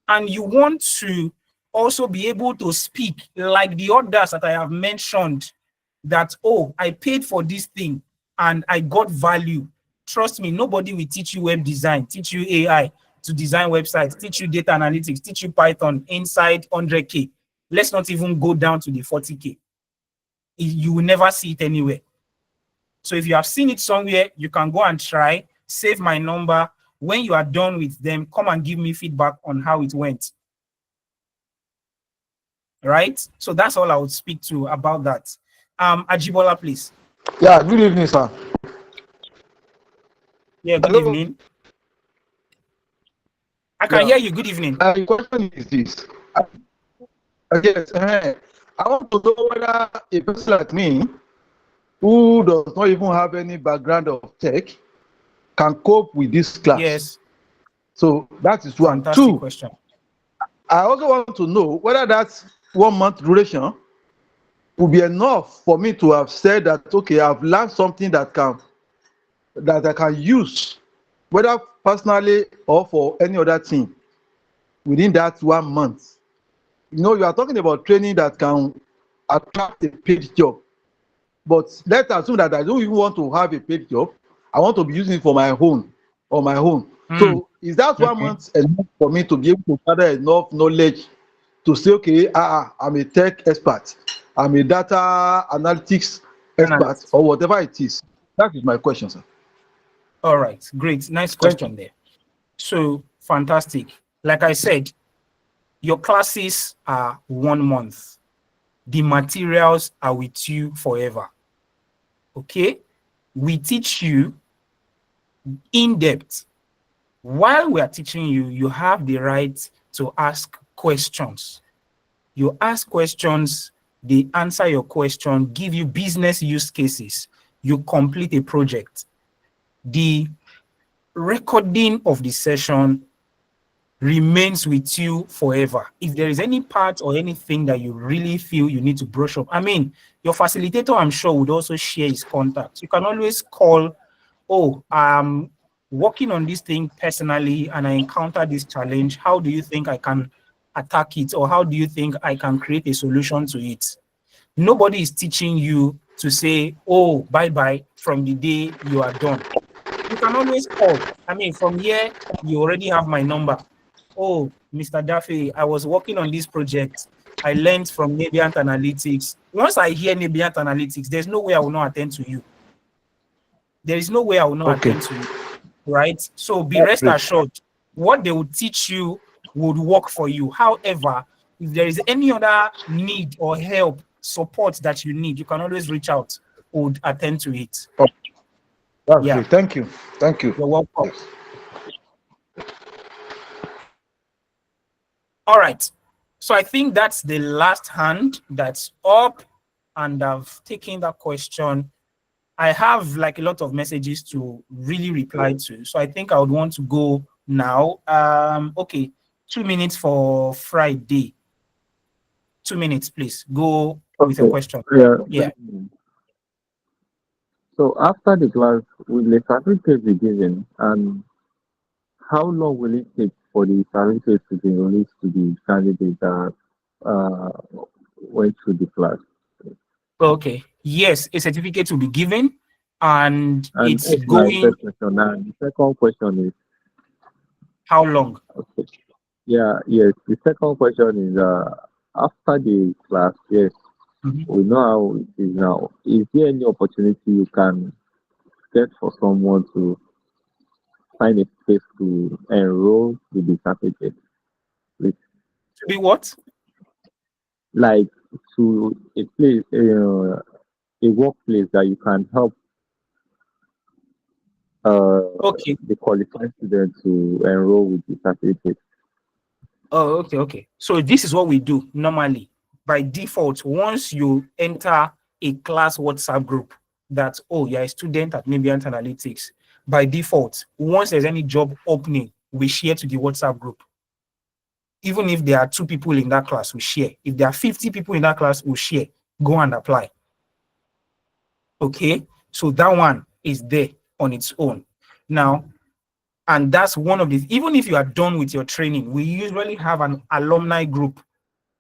and you want to also be able to speak like the others that I have mentioned, that, oh, I paid for this thing and I got value, Trust me, nobody will teach you web design, teach you AI to design websites, teach you data analytics, teach you Python inside 100K. Let's not even go down to the 40K. You will never see it anywhere. So if you have seen it somewhere, you can go and try, save my number. When you are done with them, come and give me feedback on how it went. Right? So that's all I would speak to about that. Ajibola, please. Yeah, good evening, sir. Yeah, good Hello. evening. I can hear you. Good evening. The question is this. Yes, I want to know whether a person like me, who does not even have any background of tech, can cope with this class. Yes. So that is one. Fantastic Two, question. I also want to know whether that 1 month duration will be enough for me to have said that, okay, I've learned something that I can use, whether personally or for any other thing, within that 1 month. You know, you are talking about training that can attract a paid job. But let's assume that I don't even want to have a paid job. I want to be using it for my own, on my own. So is that 1 month enough for me to be able to gather enough knowledge to say, okay, I'm a tech expert, I'm a data analytics expert, or whatever it is? That is my question, sir. All right, great. Nice question there. So fantastic. Like I said, your classes are 1 month. The materials are with you forever. Okay? We teach you in depth. While we are teaching you, you have the right to ask questions. You ask questions, they answer your question, give you business use cases. You complete a project. The recording of the session remains with you forever. If there is any part or anything that you really feel you need to brush up, I mean, your facilitator, I'm sure, would also share his contacts. You can always call, oh, I'm working on this thing personally and I encountered this challenge. How do you think I can attack it? Or how do you think I can create a solution to it? Nobody is teaching you to say, oh, bye-bye from the day you are done. You can always call. I mean, from here, you already have my number. Oh, Mr. Daffy, I was working on this project. I learned from NIGERIAN Analytics. Once I hear NIGERIAN Analytics, there's no way I will not attend to you. There is no way I will not attend to you, right? So be rest assured, what they will teach you would work for you. However, if there is any other need or help, support that you need, you can always reach out. Would attend to it. That's great. Thank you. Thank you. You're welcome. Yes. All right. So I think that's the last hand that's up, and I've taken that question. I have like a lot of messages to really reply to. So I think I would want to go now. Okay, 2 minutes for Friday. 2 minutes, please. Go with your question. Yeah. So after the class, will the certificate be given, and how long will it take for the certificate to be released to the candidate that went through the class? Okay. Yes, a certificate will be given, and it's going. My first question. Now, the second question is how long? Okay. Yes. The second question is after the class, yes, we know how it is now. Is there any opportunity you can get for someone to find a place to enroll with the certificate? To be what? Like to a place, a workplace that you can help the qualified student to enroll with the certificate. Oh, okay. So this is what we do normally. By default, once you enter a class WhatsApp group that, oh, you're a student at NIGERIAN Analytics, by default, once there's any job opening, we share to the WhatsApp group. Even if there are 2 people in that class, we share. If there are 50 people in that class, we share. Go and apply. Okay? So that one is there on its own. Now, and that's one of the, even if you are done with your training, we usually have an alumni group.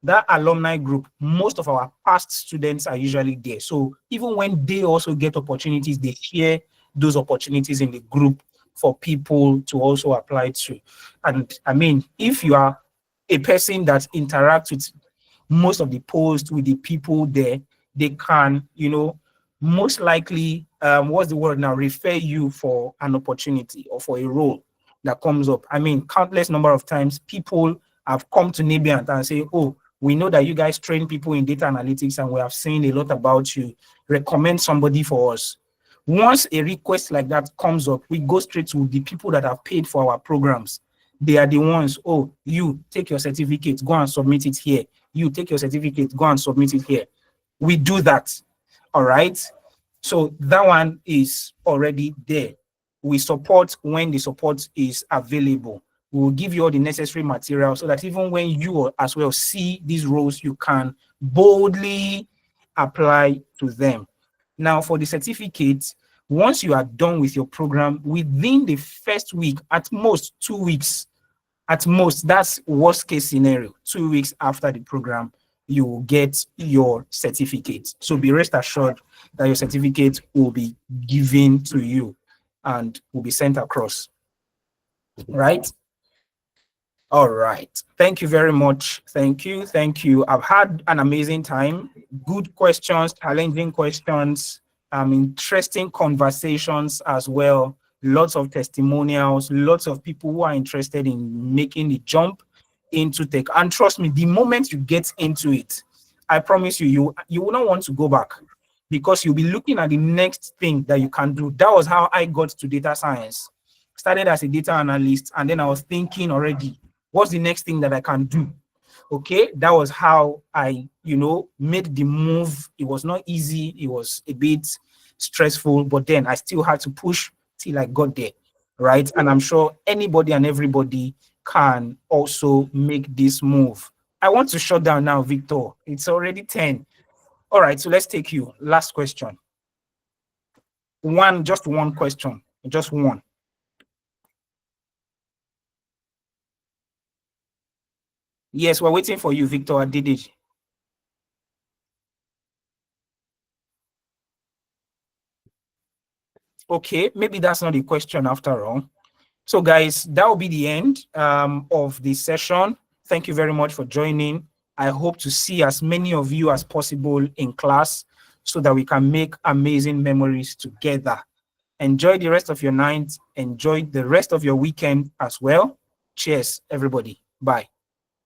That alumni group, most of our past students are usually there. So even when they also get opportunities, they share those opportunities in the group for people to also apply to. And I mean, if you are a person that interacts with most of the posts with the people there, they can, most likely, what's the word now, refer you for an opportunity or for a role that comes up. I mean, countless number of times people have come to NIGERIAN and say, oh, we know that you guys train people in data analytics and we have seen a lot about you. Recommend somebody for us. Once a request like that comes up, we go straight to the people that have paid for our programs. They are the ones, oh, you take your certificate, go and submit it here. You take your certificate, go and submit it here. We do that. All right. So that one is already there. We support when the support is available. We will give you all the necessary material so that even when you as well see these roles, you can boldly apply to them. Now, for the certificate, once you are done with your program, within the first week, at most 2 weeks, at most, that's worst case scenario, 2 weeks after the program, you will get your certificate. So be rest assured that your certificate will be given to you and will be sent across. Right? All right. Thank you very much. Thank you. Thank you. I've had an amazing time. Good questions, challenging questions, interesting conversations as well. Lots of testimonials, lots of people who are interested in making the jump into tech. And trust me, the moment you get into it, I promise you, you will not want to go back because you'll be looking at the next thing that you can do. That was how I got to data science. Started as a data analyst, and then I was thinking already, what's the next thing that I can do? Okay, that was how I, made the move. It was not easy. It was a bit stressful, but then I still had to push till I got there, right? And I'm sure anybody and everybody can also make this move. I want to shut down now, Victor. It's already 10. All right, so let's take you. Last question. Just one question, just one. Yes, we're waiting for you, Victor Adidiji. Okay, maybe that's not the question after all. So guys, that will be the end of the session. Thank you very much for joining. I hope to see as many of you as possible in class so that we can make amazing memories together. Enjoy the rest of your night. Enjoy the rest of your weekend as well. Cheers, everybody. Bye.